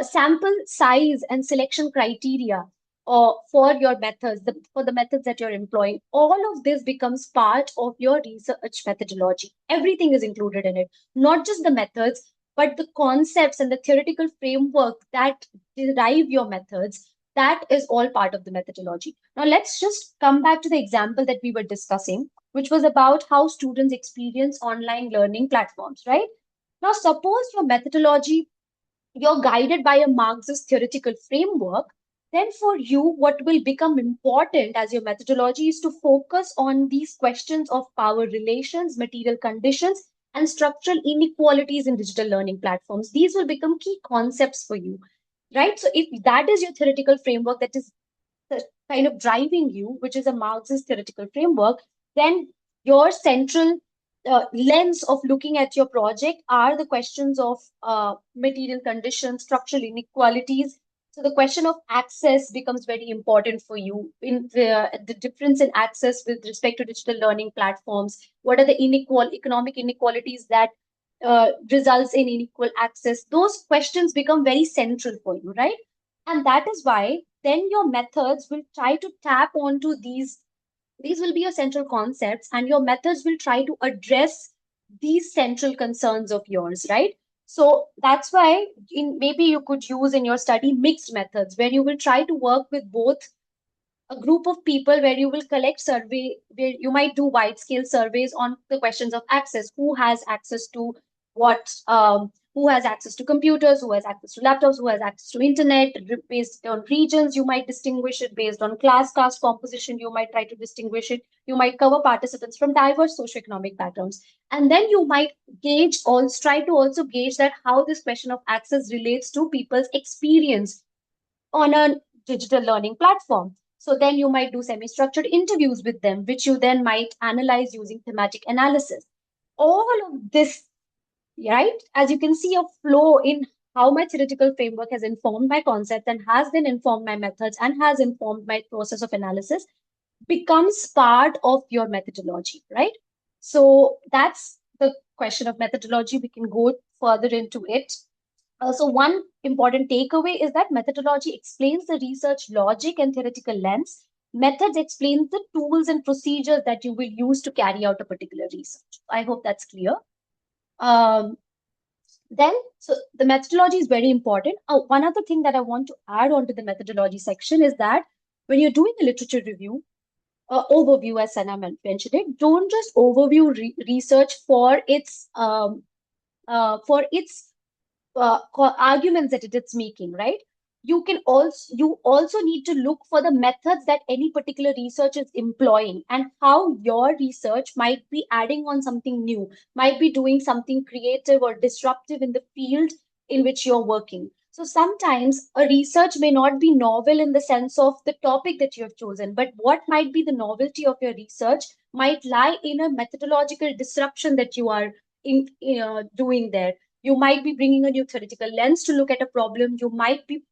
Sample size and selection criteria for your methods, for the methods that you're employing. All of this becomes part of your research methodology. Everything is included in it, not just the methods, but the concepts and the theoretical framework that derive your methods. That is all part of the methodology. Now, let's just come back to the example that we were discussing, which was about how students experience online learning platforms, right? Now, suppose your methodology, you're guided by a Marxist theoretical framework, then for you, what will become important as your methodology is to focus on these questions of power relations, material conditions, and structural inequalities in digital learning platforms. These will become key concepts for you, right? So if that is your theoretical framework that is kind of driving you, which is a Marxist theoretical framework, then your central lens of looking at your project are the questions of material conditions, structural inequalities. So the question of access becomes very important for you in the difference in access with respect to digital learning platforms. What are the economic inequalities that results in unequal access? Those questions become very central for you, right? And that is why then your methods will try to tap onto these will be your central concepts, and your methods will try to address these central concerns of yours, right? So that's why maybe you could use in your study mixed methods, where you will try to work with both a group of people, where you will collect survey, where you might do wide scale surveys on the questions of access, who has access to what who has access to computers, who has access to laptops, who has access to internet. Based on regions, you might distinguish it. Based on class, caste composition, you might try to distinguish it. You might cover participants from diverse socioeconomic backgrounds. And then you might gauge, also try to also gauge that how this question of access relates to people's experience on a digital learning platform. So then you might do semi-structured interviews with them, which you then might analyze using thematic analysis. All of this, right? As you can see, a flow in how my theoretical framework has informed my concepts and has then informed my methods and has informed my process of analysis becomes part of your methodology, right? So that's the question of methodology. We can go further into it. So one important takeaway is that methodology explains the research logic and theoretical lens. Methods explain the tools and procedures that you will use to carry out a particular research. I hope that's clear. Um, so the methodology is very important. One other thing that I want to add on to the methodology section is that when you're doing a literature review, overview, as Sana mentioned it, don't just overview research for its arguments that it's making, right? You also need to look for the methods that any particular research is employing and how your research might be adding on something new, might be doing something creative or disruptive in the field in which you're working. So sometimes a research may not be novel in the sense of the topic that you have chosen, but what might be the novelty of your research might lie in a methodological disruption that you are doing there. You might be bringing a new theoretical lens to look at a problem. You might be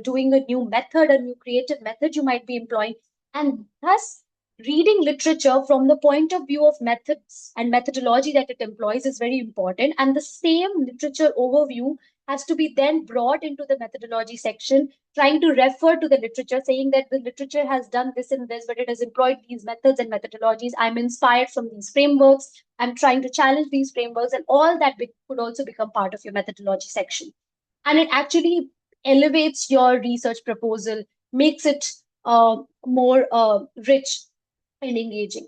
doing a new method, a new creative method you might be employing. And thus, reading literature from the point of view of methods and methodology that it employs is very important. And the same literature overview has to be then brought into the methodology section, trying to refer to the literature, saying that the literature has done this and this, but it has employed these methods and methodologies. I'm inspired from these frameworks. I'm trying to challenge these frameworks, and all that could also become part of your methodology section. And it actually elevates your research proposal, makes it more rich and engaging.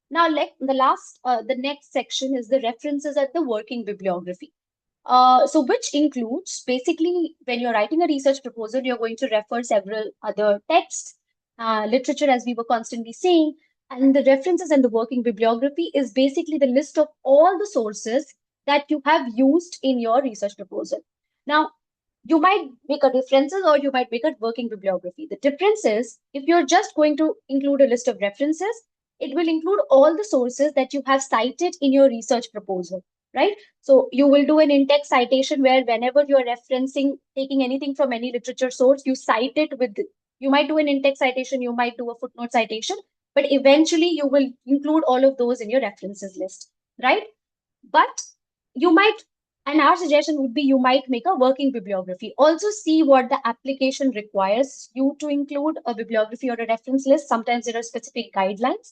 Now, the next section is the references and the working bibliography. So which includes basically when you're writing a research proposal, you're going to refer several other texts, literature, as we were constantly saying, and the references and the working bibliography is basically the list of all the sources that you have used in your research proposal. Now, you might make a references or you might make a working bibliography. The difference is if you're just going to include a list of references, it will include all the sources that you have cited in your research proposal, right? So you will do an in-text citation where whenever you're referencing, taking anything from any literature source, you cite it with, you might do an in-text citation, you might do a footnote citation, but eventually you will include all of those in your references list, right? But you might, and our suggestion would be you might make a working bibliography. Also see what the application requires you to include a bibliography or a reference list. Sometimes there are specific guidelines.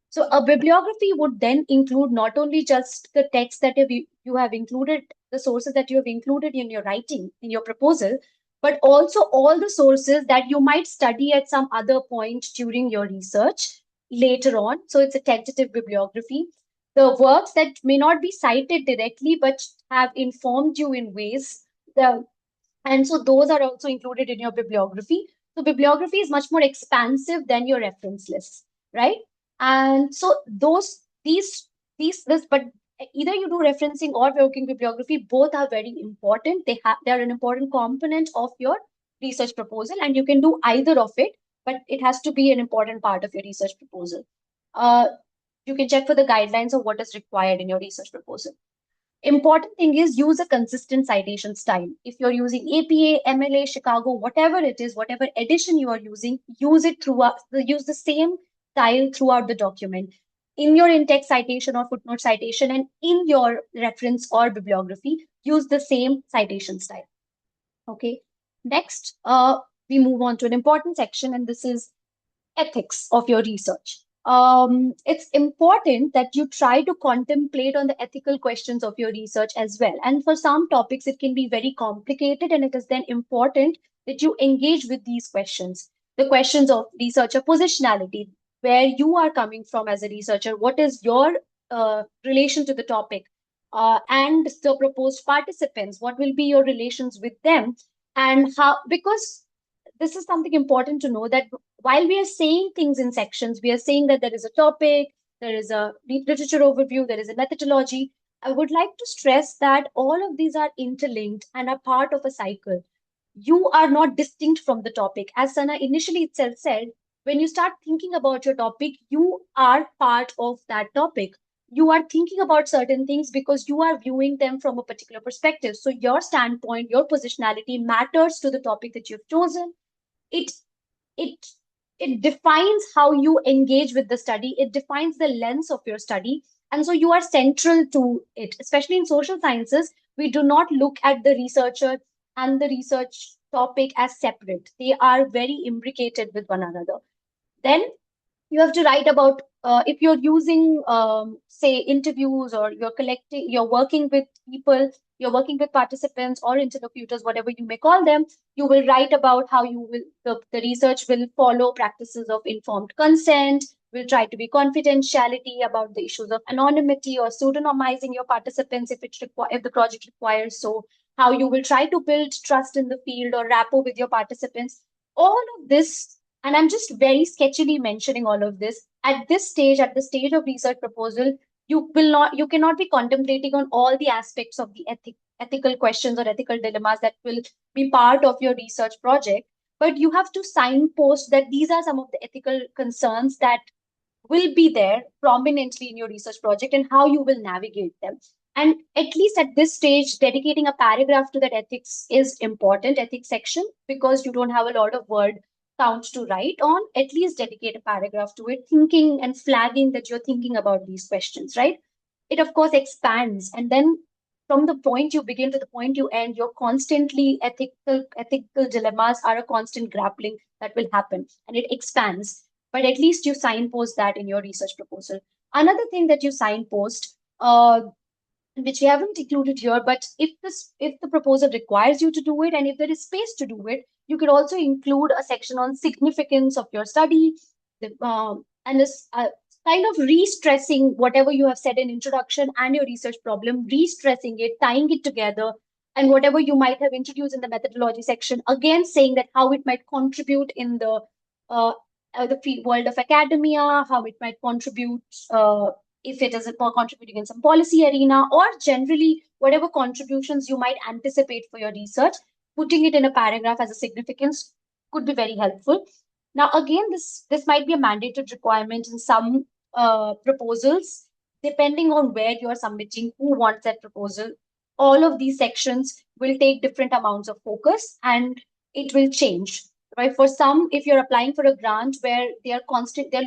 So a bibliography would then include not only just the text that you have included, the sources that you have included in your writing, in your proposal, but also all the sources that you might study at some other point during your research later on. So it's a tentative bibliography. The works that may not be cited directly, but have informed you in ways. And so those are also included in your bibliography. So bibliography is much more expansive than your reference lists, right? And so but either you do referencing or working bibliography, both are very important. They are an important component of your research proposal, and you can do either of it, but it has to be an important part of your research proposal. You can check for the guidelines of what is required in your research proposal. Important thing is use a consistent citation style. If you're using APA, MLA, Chicago, whatever it is, whatever edition you are using, use the same style throughout the document. In your in-text citation or footnote citation and in your reference or bibliography, use the same citation style. Okay. Next, we move on to an important section, and this is ethics of your research. It's important that you try to contemplate on the ethical questions of your research as well. And for some topics, it can be very complicated, and it is then important that you engage with these questions. The questions of researcher positionality, where you are coming from as a researcher, what is your relation to the topic? and the proposed participants? What will be your relations with them? And how, because this is something important to know, that while we are saying things in sections, we are saying that there is a topic, there is a literature overview, there is a methodology. I would like to stress that all of these are interlinked and are part of a cycle. You are not distinct from the topic. As Sana initially itself said, when you start thinking about your topic, you are part of that topic. You are thinking about certain things because you are viewing them from a particular perspective. So your standpoint, your positionality matters to the topic that you've chosen. It it it defines how you engage with the study. It defines the lens of your study, and so you are central to it. Especially in social sciences, we do not look at the researcher and the research topic as separate. They are very imbricated with one another. Then you have to write about, if you're using, say, interviews, or you're working with people, you're working with participants or interlocutors, whatever you may call them. You will write about how you will, the research will follow practices of informed consent, will try to be confidentiality, about the issues of anonymity or pseudonymizing your participants if the project requires so, how you will try to build trust in the field or rapport with your participants. All of this, and I'm just very sketchily mentioning all of this. At this stage, at the stage of research proposal, you cannot be contemplating on all the aspects of the ethical questions or ethical dilemmas that will be part of your research project. But you have to signpost that these are some of the ethical concerns that will be there prominently in your research project and how you will navigate them. And at least at this stage, dedicating a paragraph to that ethics is important, ethics section, because you don't have a lot of word count to write on. At least dedicate a paragraph to it, thinking and flagging that you're thinking about these questions, right? It of course expands, and then from the point you begin to the point you end, you're constantly ethical dilemmas are a constant grappling that will happen, and it expands. But at least you signpost that in your research proposal. Another thing that you signpost, which we haven't included here, but if the proposal requires you to do it, and if there is space to do it, you could also include a section on significance of your study, and this kind of re-stressing whatever you have said in introduction and your research problem, re-stressing it, tying it together, and whatever you might have introduced in the methodology section, again saying that how it might contribute in uh, the world of academia, how it might contribute, if it is contributing in some policy arena, or generally whatever contributions you might anticipate for your research, putting it in a paragraph as a significance could be very helpful. Now, again, this might be a mandated requirement in some proposals, depending on where you are submitting, who wants that proposal. All of these sections will take different amounts of focus, and it will change. Right? For some, if you're applying for a grant where they're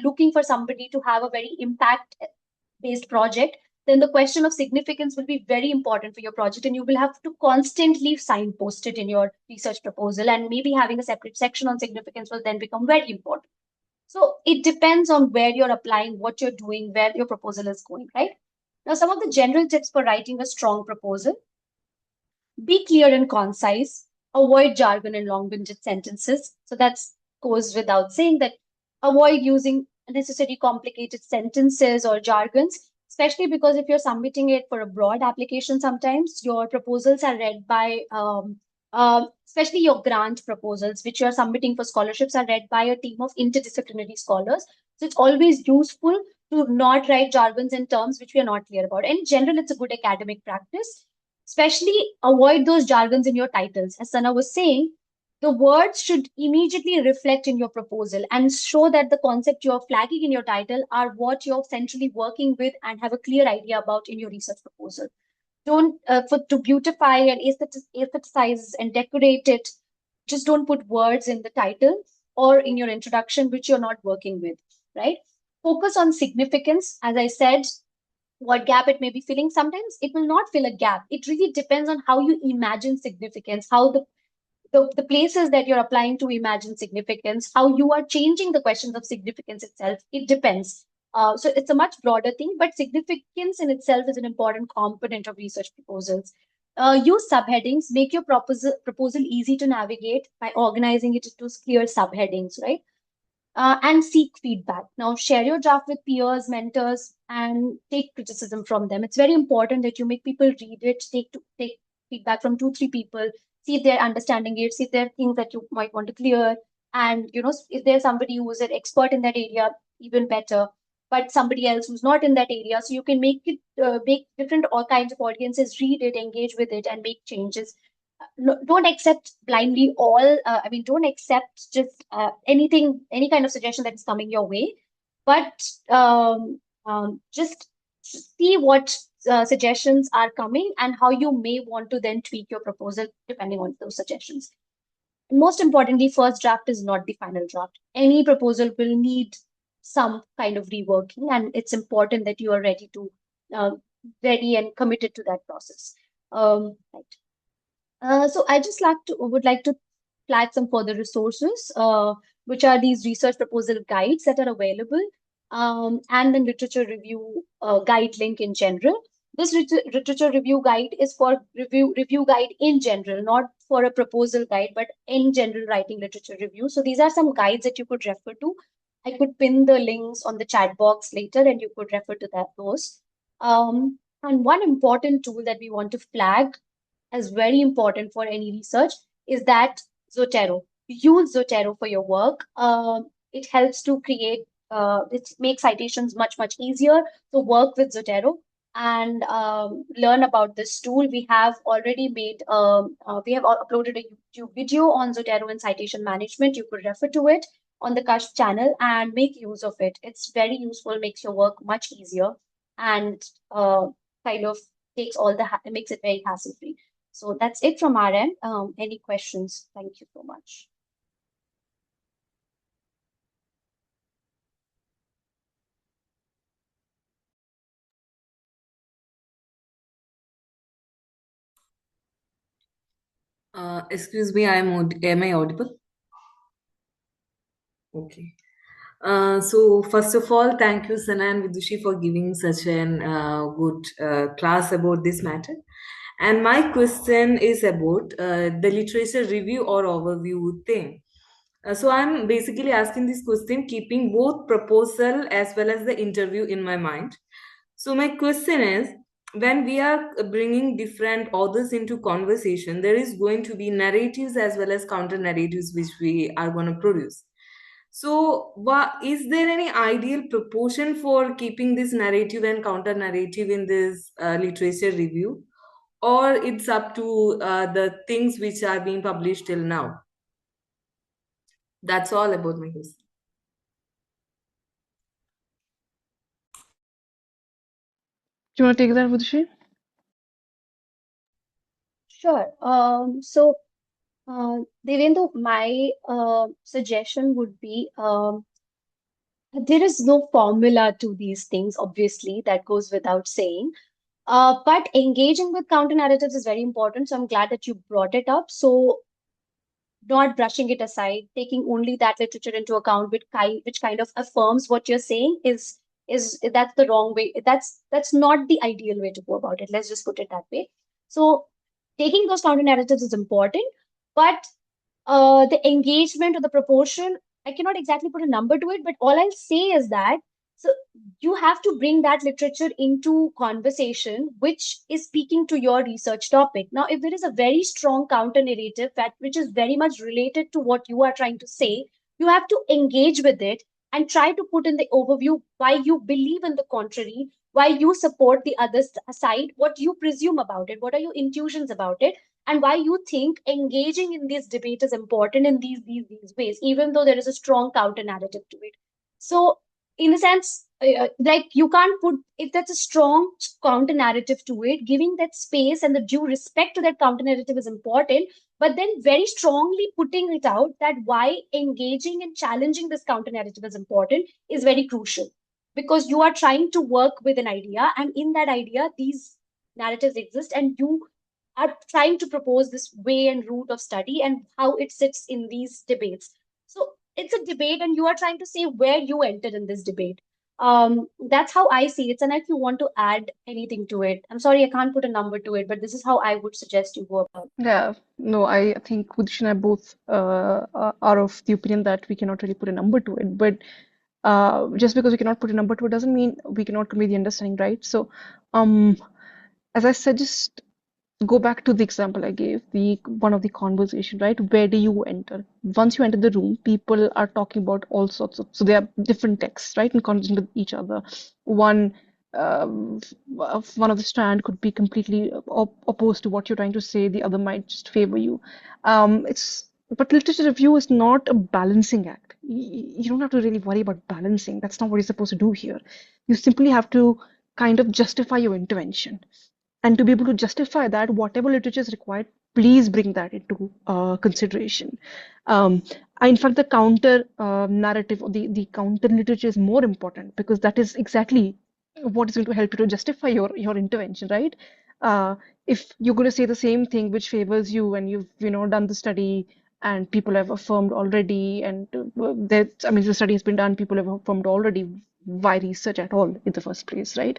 looking for somebody to have a very impact-based project, then the question of significance will be very important for your project, and you will have to constantly signpost it in your research proposal, and maybe having a separate section on significance will then become very important. So it depends on where you're applying, what you're doing, where your proposal is going, right? Now, some of the general tips for writing a strong proposal: be clear and concise, avoid jargon and long-winded sentences. So that goes without saying that avoid using unnecessary complicated sentences or jargons, especially because if you're submitting it for a broad application, sometimes your proposals are read by, especially your grant proposals, which you're submitting for scholarships, are read by a team of interdisciplinary scholars. So it's always useful to not write jargons and terms which we are not clear about. And in general, it's a good academic practice. Especially avoid those jargons in your titles. As Sana was saying, the words should immediately reflect in your proposal and show that the concept you're flagging in your title are what you're centrally working with and have a clear idea about in your research proposal. Don't, to beautify and aestheticize and decorate it, just don't put words in the title or in your introduction which you're not working with, right? Focus on significance. As I said, what gap it may be filling. Sometimes it will not fill a gap. It really depends on how you imagine significance, how the places that you're applying to imagine significance, how you are changing the questions of significance itself. It depends. So it's a much broader thing, but significance in itself is an important component of research proposals. Use subheadings, make your proposal easy to navigate by organizing it into clear subheadings, right? and seek feedback. Now, share your draft with peers, mentors, and take criticism from them. It's very important that you make people read it, take feedback from 2, 3 people, see if they're understanding it, see if there are things that you might want to clear, and if there's somebody who is an expert in that area, even better. But somebody else who's not in that area, so you can make different all kinds of audiences read it, engage with it, and make changes. No, don't accept blindly all. I mean, don't accept just anything, any kind of suggestion that is coming your way, but just see what suggestions are coming and how you may want to then tweak your proposal depending on those suggestions. Most importantly, first draft is not the final draft. Any proposal will need some kind of reworking, and it's important that you are ready to ready and committed to that process. Right. So I just would like to flag some further resources, which are these research proposal guides that are available, and the literature review guide link in general. This literature review guide is for review guide in general, not for a proposal guide, but in general writing literature review. So these are some guides that you could refer to. I could pin the links on the chat box later, and you could refer to those. And one important tool that we want to flag as very important for any research is that Zotero. Use Zotero for your work. It helps to it makes citations much, much easier. So work with Zotero and learn about this tool. We have already we have uploaded a YouTube video on Zotero and citation management. You could refer to it on the Kashf channel and make use of it. It's very useful, makes your work much easier, and kind of makes it very hassle-free. So that's it from our end. Any questions? Thank you so much. Excuse me, am I audible? Okay. So first of all, thank you, Sana and Vidushi, for giving such an good class about this matter. And my question is about the literature review or overview thing. So I'm basically asking this question, keeping both proposal as well as the interview in my mind. So my question is, when we are bringing different authors into conversation, there is going to be narratives as well as counter narratives which we are going to produce. So, is there any ideal proportion for keeping this narrative and counter narrative in this literature review, or it's up to the things which are being published till now? That's all about my question. Do you want to take that, Vidushi? Sure. So, Devendra, my suggestion would be there is no formula to these things, obviously, that goes without saying. But engaging with counter narratives is very important. So I'm glad that you brought it up. So not brushing it aside, taking only that literature into account, which kind of affirms what you're saying is that's the wrong way. That's not the ideal way to go about it. Let's just put it that way. So taking those counter narratives is important, but the engagement or the proportion, I cannot exactly put a number to it, but all I'll say is that so you have to bring that literature into conversation, which is speaking to your research topic. Now, if there is a very strong counter narrative that which is very much related to what you are trying to say, you have to engage with it and try to put in the overview why you believe in the contrary, why you support the other side, what you presume about it, what are your intuitions about it, and why you think engaging in this debate is important in these ways, even though there is a strong counter narrative to it. So, in a sense, like you can't put if that's a strong counter narrative to it, giving that space and the due respect to that counter narrative is important, but then very strongly putting it out that why engaging and challenging this counter narrative is important is very crucial because you are trying to work with an idea, and in that idea, these narratives exist, and you are trying to propose this way and route of study and how it sits in these debates. So it's a debate, and you are trying to say where you entered in this debate. That's how I see it. And if you want to add anything to it, I'm sorry, I can't put a number to it, but this is how I would suggest you go about. Yeah, no, I think Vidushi and I both are of the opinion that we cannot really put a number to it. But just because we cannot put a number to it doesn't mean we cannot convey the understanding, right? So, um, as I said, just go back to the example I gave, the one of the conversation, right? Where do you enter? Once you enter the room, people are talking about all sorts of, so they are different texts, right? In conversation with each other. One, one of the strand could be completely opposed to what you're trying to say. The other might just favor you. But literature review is not a balancing act. You don't have to really worry about balancing. That's not what you're supposed to do here. You simply have to kind of justify your intervention. And to be able to justify that, whatever literature is required, please bring that into consideration. Um, in fact, the counter narrative or the counter literature is more important because that is exactly what is going to help you to justify your intervention, right? Uh, if you're going to say the same thing which favors you and you've done the study and people have affirmed already and that I mean the study has been done, people have affirmed already, why research at all in the first place, right?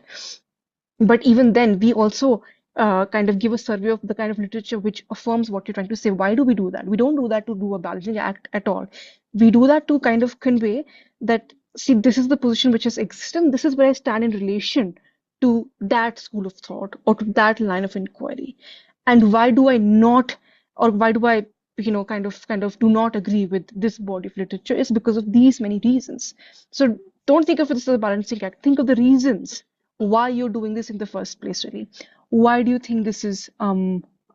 But even then, we also kind of give a survey of the kind of literature which affirms what you're trying to say. Why do we do that? We don't do that to do a balancing act at all. We do that to kind of convey that, see, this is the position which has existed, and this is where I stand in relation to that school of thought or to that line of inquiry. And why do I not, or why do I, kind of do not agree with this body of literature is because of these many reasons. So don't think of it as a balancing act. Think of the reasons why you're doing this in the first place, really. Why do you think this is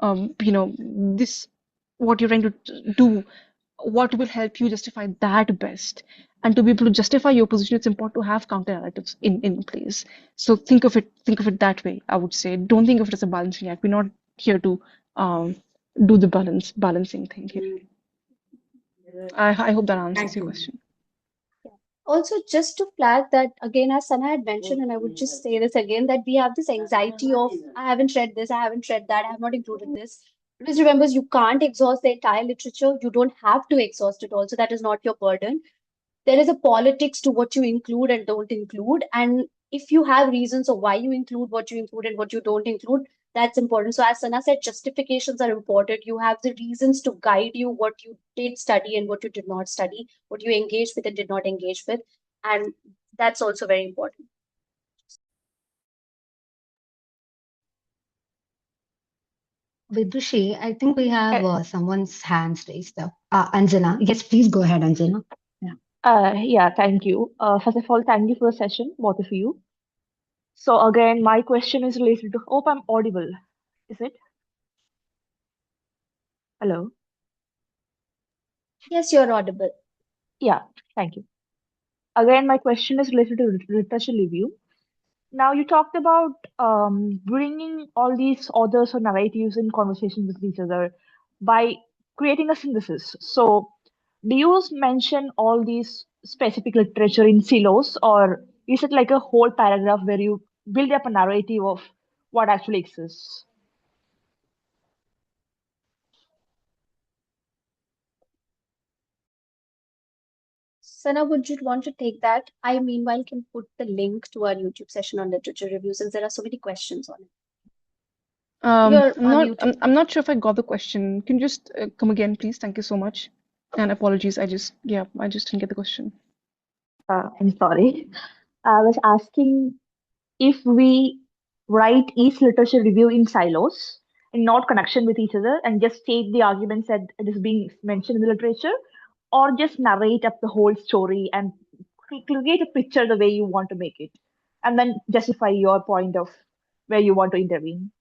this what you're trying to do? What will help you justify that best? And to be able to justify your position, it's important to have counter narratives in place. So think of it that way, I would say. Don't think of it as a balancing act. We're not here to um do the balancing thing here. I hope that answers Thank your you. question. Yeah. Also, just to flag that again, as Sana had mentioned, and I would just say this again, that we have this anxiety of I haven't read this, I haven't read that, I have not included this. Please remember, you can't exhaust the entire literature. You don't have to exhaust it also. That is not your burden. There is a politics to what you include and don't include. And if you have reasons of why you include what you include and what you don't include, that's important. So as Sana said, justifications are important. You have the reasons to guide you what you did study and what you did not study, what you engaged with and did not engage with. And that's also very important. Vidushi, I think we Uh, have someone's hands raised up. Anjana. Yes, please go ahead, Anjana. Yeah. yeah, thank you. First of all, thank you for the session, both of you. So again, my question is related to, hope I'm audible. Is it? Hello? Yes, you're audible. Yeah, thank you. Again, my question is related to literature review. Now, you talked about bringing all these authors or narratives in conversation with each other by creating a synthesis. So, do you mention all these specific literature in silos, or is it like a whole paragraph where you build up a narrative of what actually exists? Sana, would you want to take that? I meanwhile can put the link to our YouTube session on literature review since there are so many questions on it. You're unmuted. I'm not sure if I got the question. Can you just come again, please? Thank you so much. And apologies, I just didn't get the question. I'm sorry. I was asking if we write each literature review in silos and not connection with each other and just state the arguments that it is being mentioned in the literature, or just narrate up the whole story and create a picture the way you want to make it, and then justify your point of where you want to intervene.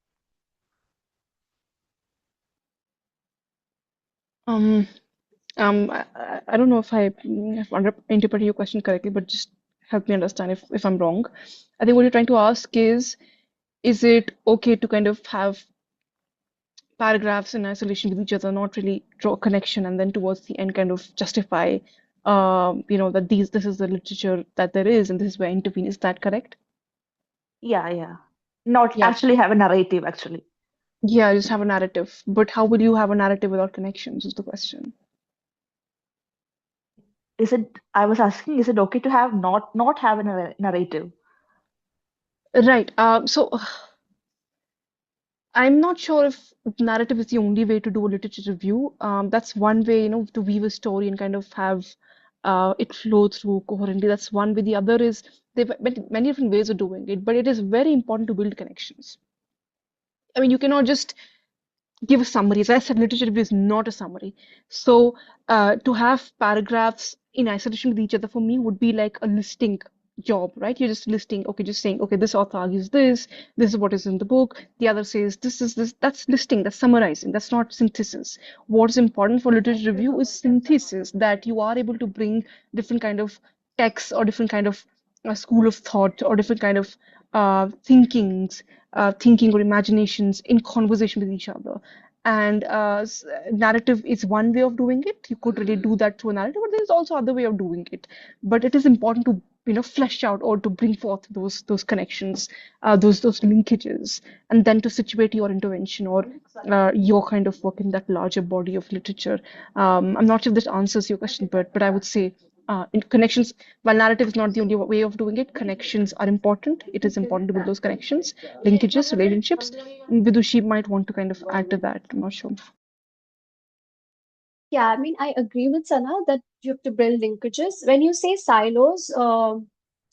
Um, I don't know if interpreted your question correctly, but just help me understand if I'm wrong. I think what you're trying to ask is it okay to kind of have paragraphs in isolation with each other, not really draw a connection, and then towards the end kind of justify, that this is the literature that there is, and this is where I intervene. Is that correct? Yeah, yeah. Not Yeah. actually have a narrative, actually. Yeah, just have a narrative. But how would you have a narrative without connections is the question. I was asking, is it okay to have not have a narrative? Right. So I'm not sure if narrative is the only way to do a literature review. That's one way, to weave a story and kind of have it flow through coherently. That's one way. The other is there are many different ways of doing it, but it is very important to build connections. I mean, you cannot just give a summary. As I said, literature review is not a summary. So to have paragraphs in isolation with each other for me would be like a listing job, right? You're just listing, okay, just saying, okay, this author argues this is what is in the book, the other says this is this. That's listing, that's summarizing, that's not synthesis. What's important for literature review is synthesis, that you are able to bring different kind of texts or different kind of school of thought or different kind of thinking or imaginations in conversation with each other. And narrative is one way of doing it. You could really do that through a narrative, but there's also other way of doing it. But it is important to flesh out or to bring forth those connections, those linkages, and then to situate your intervention or your kind of work in that larger body of literature. I'm not sure if this answers your question, but I would say in connections, while narrative is not the only way of doing it, connections are important. It is important to build those connections, linkages, relationships. Vidushi might want to kind of add to that. I'm not sure. Yeah, I mean, I agree with Sana that you have to build linkages. When you say silos, so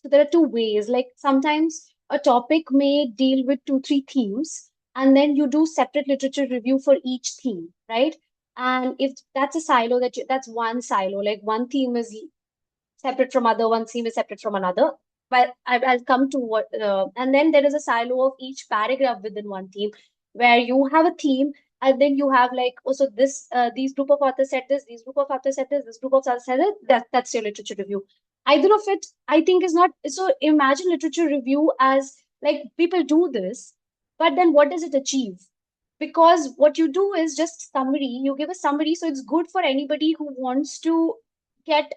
there are two ways. Like sometimes a topic may deal with two, three themes, and then you do separate literature review for each theme, right? And if that's a silo, that's one silo. Like one theme is separate from other, one theme is separate from another. But I'll come to what, and then there is a silo of each paragraph within one theme where you have a theme, and then you have like, oh, so these group of authors said this, these group of authors said this group of authors said it. That's your literature review. Either of it, I think, is not so. Imagine literature review as like people do this, but then what does it achieve? Because what you do is just summary. You give a summary, so it's good for anybody who wants to get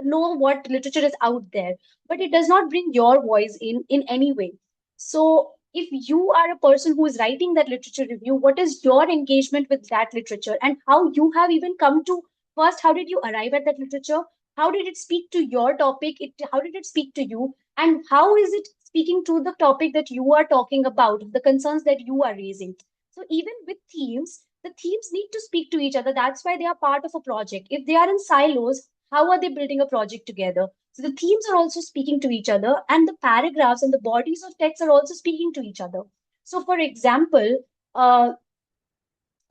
know what literature is out there, but it does not bring your voice in any way. So if you are a person who is writing that literature review, what is your engagement with that literature, and how you have even come to, first, how did you arrive at that literature? How did it speak to your topic? How did it speak to you? And how is it speaking to the topic that you are talking about, the concerns that you are raising? So even with themes, the themes need to speak to each other. That's why they are part of a project. If they are in silos, how are they building a project together? So the themes are also speaking to each other, and the paragraphs and the bodies of text are also speaking to each other. So, for example, uh,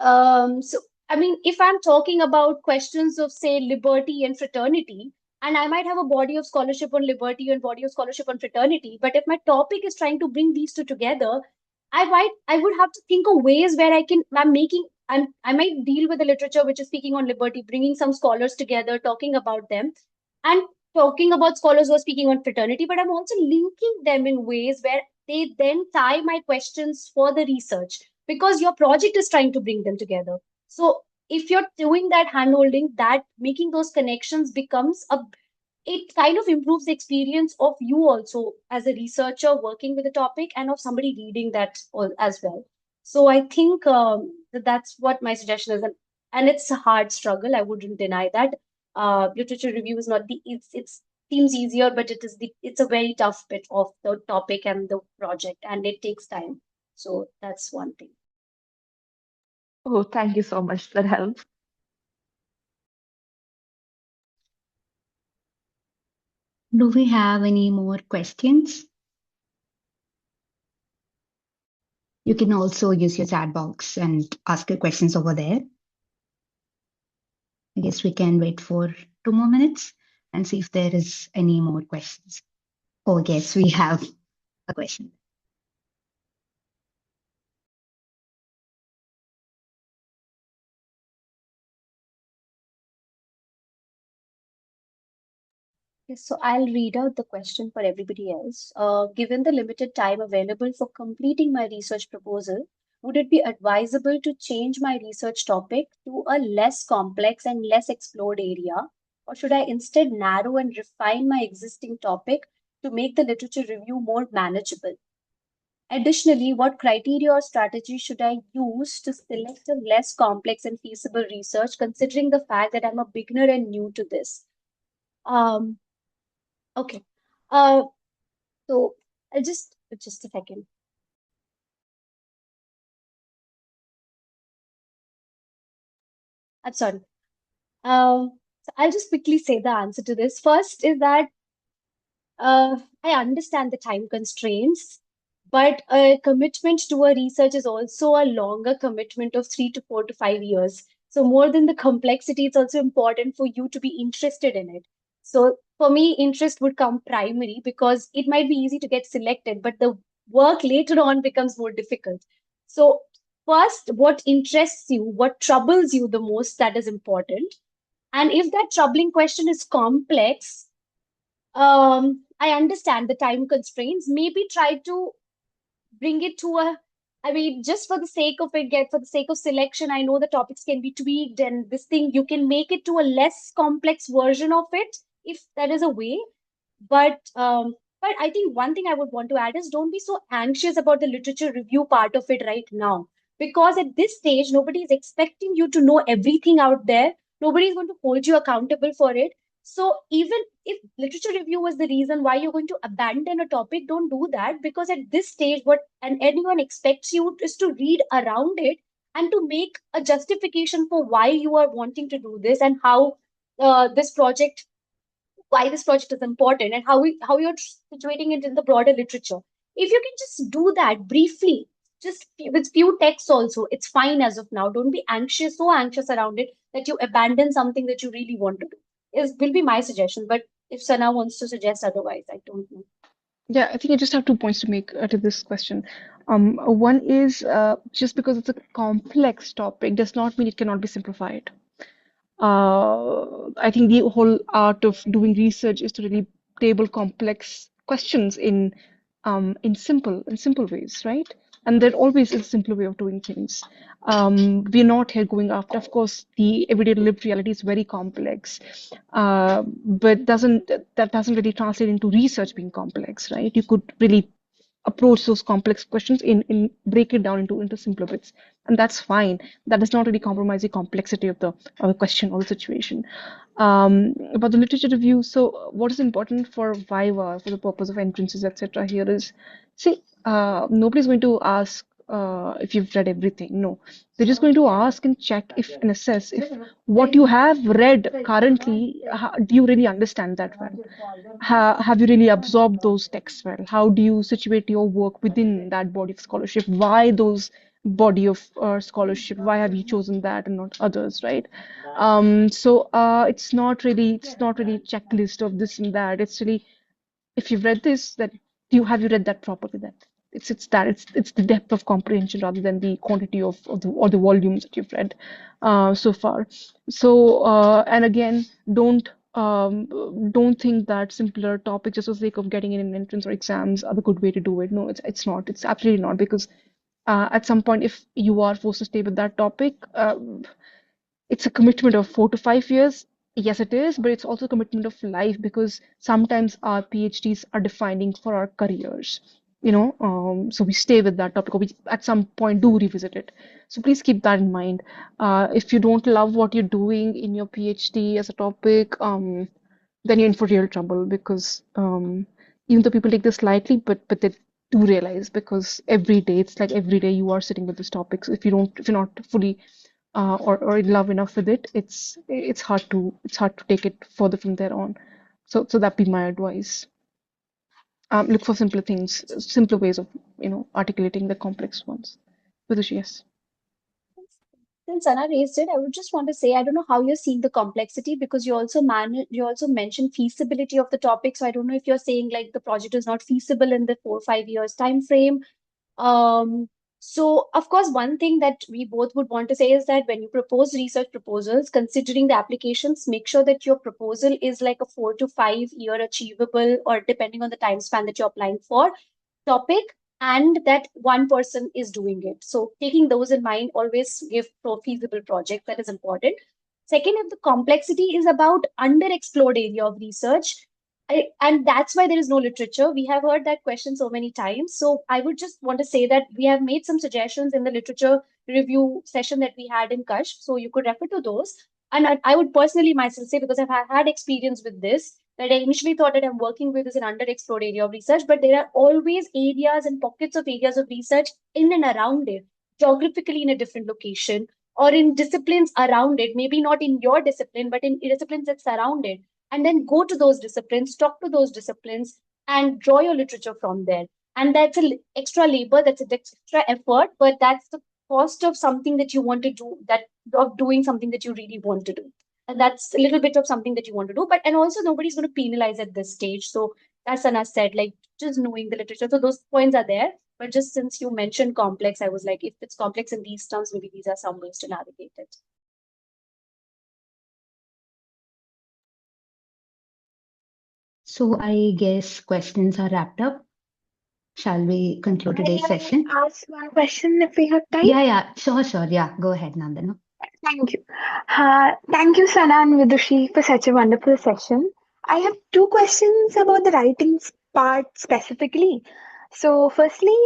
so I mean, if I'm talking about questions of, say, liberty and fraternity, and I might have a body of scholarship on liberty and body of scholarship on fraternity, but if my topic is trying to bring these two together, I would have to think of ways where I might deal with the literature which is speaking on liberty, bringing some scholars together, talking about them, and talking about scholars who are speaking on fraternity, but I'm also linking them in ways where they then tie my questions for the research, because your project is trying to bring them together. So if you're doing that handholding, that making those connections becomes a it kind of improves the experience of you also as a researcher working with a topic, and of somebody reading that as well. So I think that's what my suggestion is, and it's a hard struggle. I wouldn't deny that. Literature review is not the it's seems easier, but it's a very tough bit of the topic and the project, and it takes time. So that's one thing. Oh, thank you so much. That helps. Do we have any more questions? You can also use your chat box and ask your questions over there. I guess we can wait for 2 more minutes and see if there is any more questions. Oh, yes, we have a question. Yes, so I'll read out the question for everybody else. Given the limited time available for completing my research proposal, would it be advisable to change my research topic to a less complex and less explored area? Or should I instead narrow and refine my existing topic to make the literature review more manageable? Additionally, what criteria or strategy should I use to select a less complex and feasible research, considering the fact that I'm a beginner and new to this? Um, okay. So I'll just a second. I'm sorry. So I'll just quickly say the answer to this. First is that I understand the time constraints, but a commitment to a research is also a longer commitment of 3 to 4 to 5 years. So more than the complexity, it's also important for you to be interested in it. So for me, interest would come primary because it might be easy to get selected, but the work later on becomes more difficult. So first, what interests you, what troubles you the most, that is important. And if that troubling question is complex, I understand the time constraints. Maybe try to bring it to a, I mean, just for the sake of it, for the sake of selection, I know the topics can be tweaked and this thing, you can make it to a less complex version of it, if that is a way. But I think one thing I would want to add is don't be so anxious about the literature review part of it right now. Because at this stage, nobody is expecting you to know everything out there. Nobody is going to hold you accountable for it. So even if literature review was the reason why you're going to abandon a topic, don't do that, because at this stage, what and anyone expects you is to read around it and to make a justification for why you are wanting to do this and how this project why this project is important and how you're situating it in the broader literature. If you can just do that briefly, just with few texts also, it's fine as of now. Don't be anxious, so anxious around it that you abandon something that you really want to do. Is will be my suggestion. But if Sana wants to suggest otherwise, I don't know. Yeah, I think I just have 2 points to make to this question. One is just because it's a complex topic does not mean it cannot be simplified. I think the whole art of doing research is to really table complex questions in simple ways, right? And there always is a simpler way of doing things. We're not here going after, of course, the everyday lived reality is very complex, but doesn't really translate into research being complex, right? You could really approach those complex questions in break it down into simpler bits, and that's fine. That does not really compromise the complexity of the question or the situation. About the literature review, so what is important for viva for the purpose of entrances, etc., here is, see, nobody's going to ask if you've read everything. No, they're just going to ask and check if and assess if what you have read currently, do you really understand that well? Have you really absorbed those texts well? How do you situate your work within that body of scholarship? Why those body of scholarship? Why have you chosen that and not others, right? So it's not really checklist of this and that. It's really, if you've read this, that have you read that properly? That it's the depth of comprehension rather than the quantity of the volumes that you've read so far. So and again, don't think that simpler topics just for the sake of getting in an entrance or exams are the good way to do it. No, it's not. It's absolutely not, because at some point, if you are forced to stay with that topic, it's a commitment of 4 to 5 years. Yes, it is, but it's also a commitment of life, because sometimes our PhDs are defining for our careers. So we stay with that topic, or we at some point do revisit it. So please keep that in mind. If you don't love what you're doing in your PhD as a topic, then you're in for real trouble, because even though people take this lightly, but they do realize, because every day it's like every day you are sitting with this topic. So if you're not fully or in love enough with it, it's hard to take it further from there on. So that'd be my advice. Look for simpler things, simpler ways of articulating the complex ones. Vidushi, yes. Since Anna raised it, I would just want to say I don't know how you're seeing the complexity, because you also mentioned feasibility of the topic. So I don't know if you're saying like the project is not feasible in the 4 or 5 years time frame. So of course, one thing that we both would want to say is that when you propose research proposals, considering the applications, make sure that your proposal is like a 4 to 5 year achievable, or depending on the time span that you're applying for, topic, and that one person is doing it. So taking those in mind, always give feasible project. That is important. Second, if the complexity is about underexplored area of research, and that's why there is no literature. We have heard that question so many times. So I would just want to say that we have made some suggestions in the literature review session that we had in Kashf. So you could refer to those. and I would personally myself say, because I've had experience with this, that I initially thought that I'm working with is an underexplored area of research, but there are always areas and pockets of areas of research in and around it, geographically in a different location, or in disciplines around it, maybe not in your discipline, but in disciplines that surround it. And then go to those disciplines, talk to those disciplines, and draw your literature from there. And that's an extra labor, that's an extra effort, but that's the cost of something that you want to do, that of doing something that you really want to do. And that's a little bit of something that you want to do. But and also nobody's going to penalize at this stage. So that's Anna said, like just knowing the literature. So those points are there. But just since you mentioned complex, I was like, if it's complex in these terms, maybe these are some ways to navigate it. So I guess questions are wrapped up. Shall we conclude today's May I session? ask one question if we have time? Yeah, sure. Yeah, go ahead, Nandana. Thank you. Thank you, Sana and Vidushi, for such a wonderful session. I have two questions about the writing part specifically. So, firstly,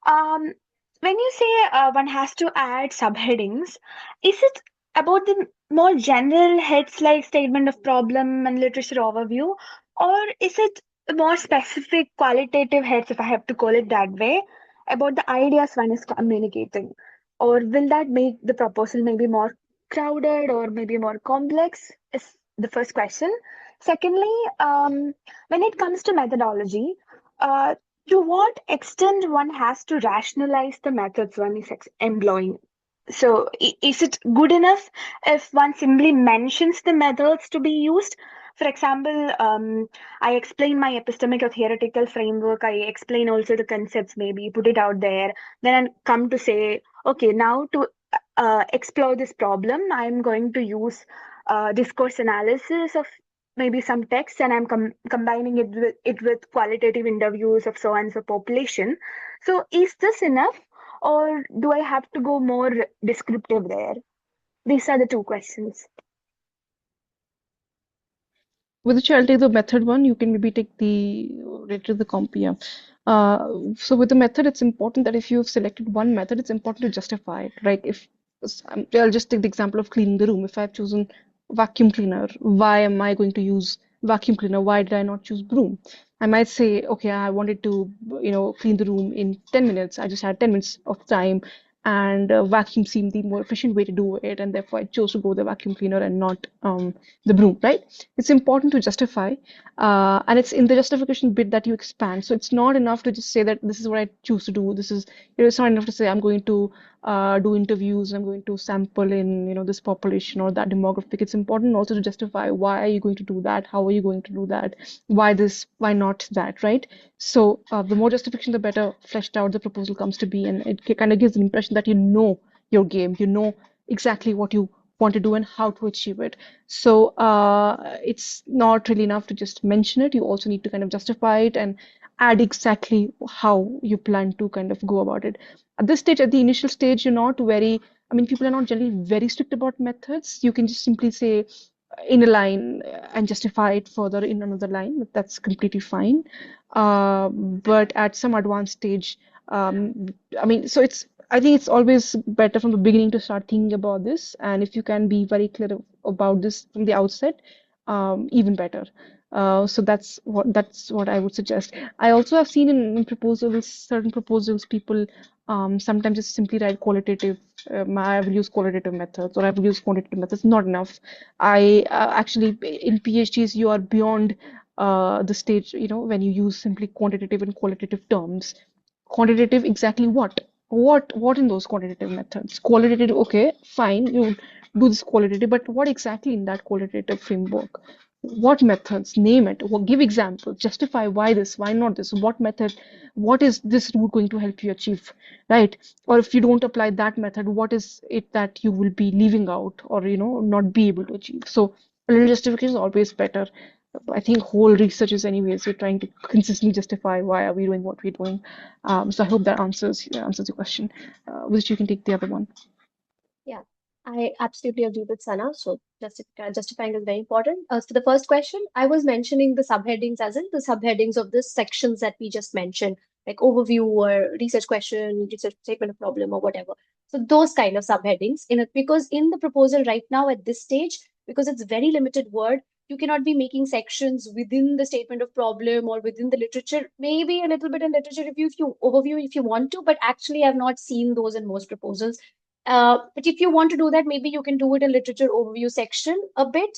um, when you say one has to add subheadings, is it about the more general heads like statement of problem and literature overview, or is it more specific qualitative heads, if I have to call it that way, about the ideas one is communicating? Or will that make the proposal maybe more crowded or maybe more complex? Is the first question. Secondly, when it comes to methodology, uh, to what extent one has to rationalize the methods one is employing? So, is it good enough if one simply mentions the methods to be used? For example, I explain my epistemic or theoretical framework, I explain also the concepts, maybe put it out there, then I come to say, okay, now to explore this problem, I'm going to use discourse analysis of maybe some text, and I'm combining it with qualitative interviews of so and so population. So, is this enough, or do I have to go more descriptive there? These are the two questions. With which I'll take the method one. You can maybe take the related to the comp. Yeah. So with the method, it's important that if you've selected one method, it's important to justify it. Right? If I'll just take the example of cleaning the room. If I've chosen vacuum cleaner, why am I going to use vacuum cleaner? Why did I not choose broom? I might say, okay, I wanted to, clean the room in 10 minutes. I just had 10 minutes of time, and vacuum seemed the more efficient way to do it, and therefore I chose to go with the vacuum cleaner and not the broom, right? It's important to justify, and it's in the justification bit that you expand. So it's not enough to just say that this is what I choose to do. This is, it's not enough to say I'm going to do interviews, I'm going to sample in, this population or that demographic. It's important also to justify why are you going to do that, how are you going to do that, why this, why not that, right? So the more justification, the better fleshed out the proposal comes to be, and it kind of gives an impression that you know your game, you know exactly what you want to do and how to achieve it. So it's not really enough to just mention it. You also need to kind of justify it and add exactly how you plan to kind of go about it. At this stage, at the initial stage, you're not very, I mean, people are not generally very strict about methods. You can just simply say in a line and justify it further in another line. That's completely fine. But at some advanced stage, I mean, so I think it's always better from the beginning to start thinking about this. And if you can be very clear about this from the outset, even better. So that's what I would suggest. I also have seen in proposals, certain proposals, people sometimes just simply write qualitative. I will use qualitative methods, or I will use quantitative methods. Not enough. I actually in PhDs you are beyond the stage, when you use simply quantitative and qualitative terms. Quantitative, exactly what? What in those quantitative methods? Qualitative, okay, fine, you do this qualitative, but what exactly in that qualitative framework? What methods? Name it. Give examples. Justify why this, why not this? What method? What is this route going to help you achieve? Right? Or if you don't apply that method, what is it that you will be leaving out, or not be able to achieve? So a little justification is always better. I think whole research is anyways we're trying to consistently justify why are we doing what we're doing. So I hope that answers your question. Which you can take the other one. Yeah, I absolutely agree with Sana. So justifying is very important. So the first question, I was mentioning the subheadings as in the subheadings of the sections that we just mentioned, like overview or research question, research statement of problem or whatever. So those kind of subheadings in it, because in the proposal right now at this stage, because it's very limited word. You cannot be making sections within the statement of problem or within the literature. Maybe a little bit in literature review, if you overview, if you want to, but actually I've not seen those in most proposals. But if you want to do that, maybe you can do it in literature overview section a bit.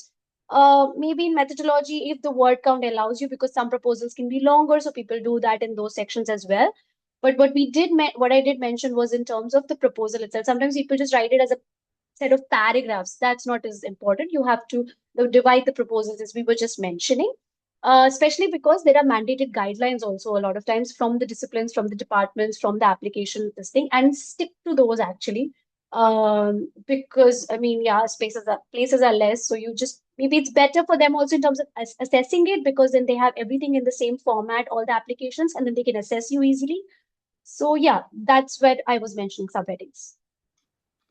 Maybe in methodology, if the word count allows you, because some proposals can be longer, so people do that in those sections as well. But what I did mention was in terms of the proposal itself. Sometimes people just write it as a set of paragraphs. That's not as important. You have to divide the proposals, as we were just mentioning. Especially because there are mandated guidelines also a lot of times from the disciplines, from the departments, from the application, this thing, and stick to those actually. Because I mean, yeah, places are less, so you just, maybe it's better for them also in terms of assessing it, because then they have everything in the same format, all the applications, and then they can assess you easily. So yeah, that's where I was mentioning subheadings.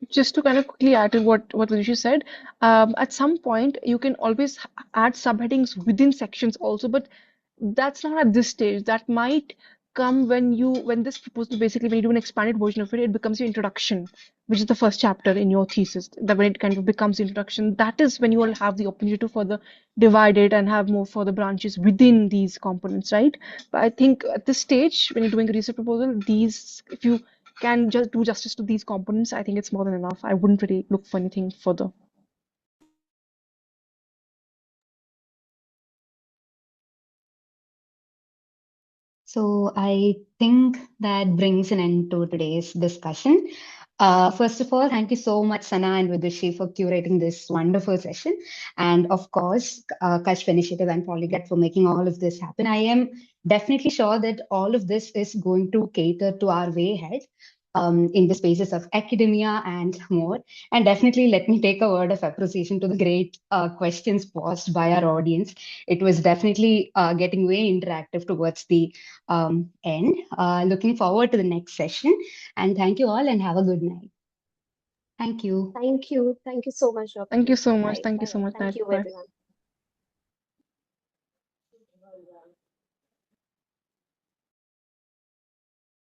Just to kind of quickly add to what Vidushi said, at some point you can always add subheadings within sections also, but that's not at this stage. That might come when this proposal, basically when you do an expanded version of it, it becomes your introduction, which is the first chapter in your thesis. That when it kind of becomes the introduction, that is when you will have the opportunity to further divide it and have more further branches within these components, right? But I think at this stage, when you're doing a research proposal, these, if you can just do justice to these components, I think it's more than enough. I wouldn't really look for anything further. So I think that brings an end to today's discussion. First of all, thank you so much, Sana and Vidushi, for curating this wonderful session. And of course, Kashf Initiative and Poligrad for making all of this happen. I am definitely sure that all of this is going to cater to our way ahead in the spaces of academia and more. And definitely let me take a word of appreciation to the great questions posed by our audience. It was definitely getting way interactive towards the end. Looking forward to the next session. And thank you all and have a good night. Thank you. Thank you. Thank you so much, Dr. Thank you so much. Bye. Thank you so much. Thank you, Bye. everyone.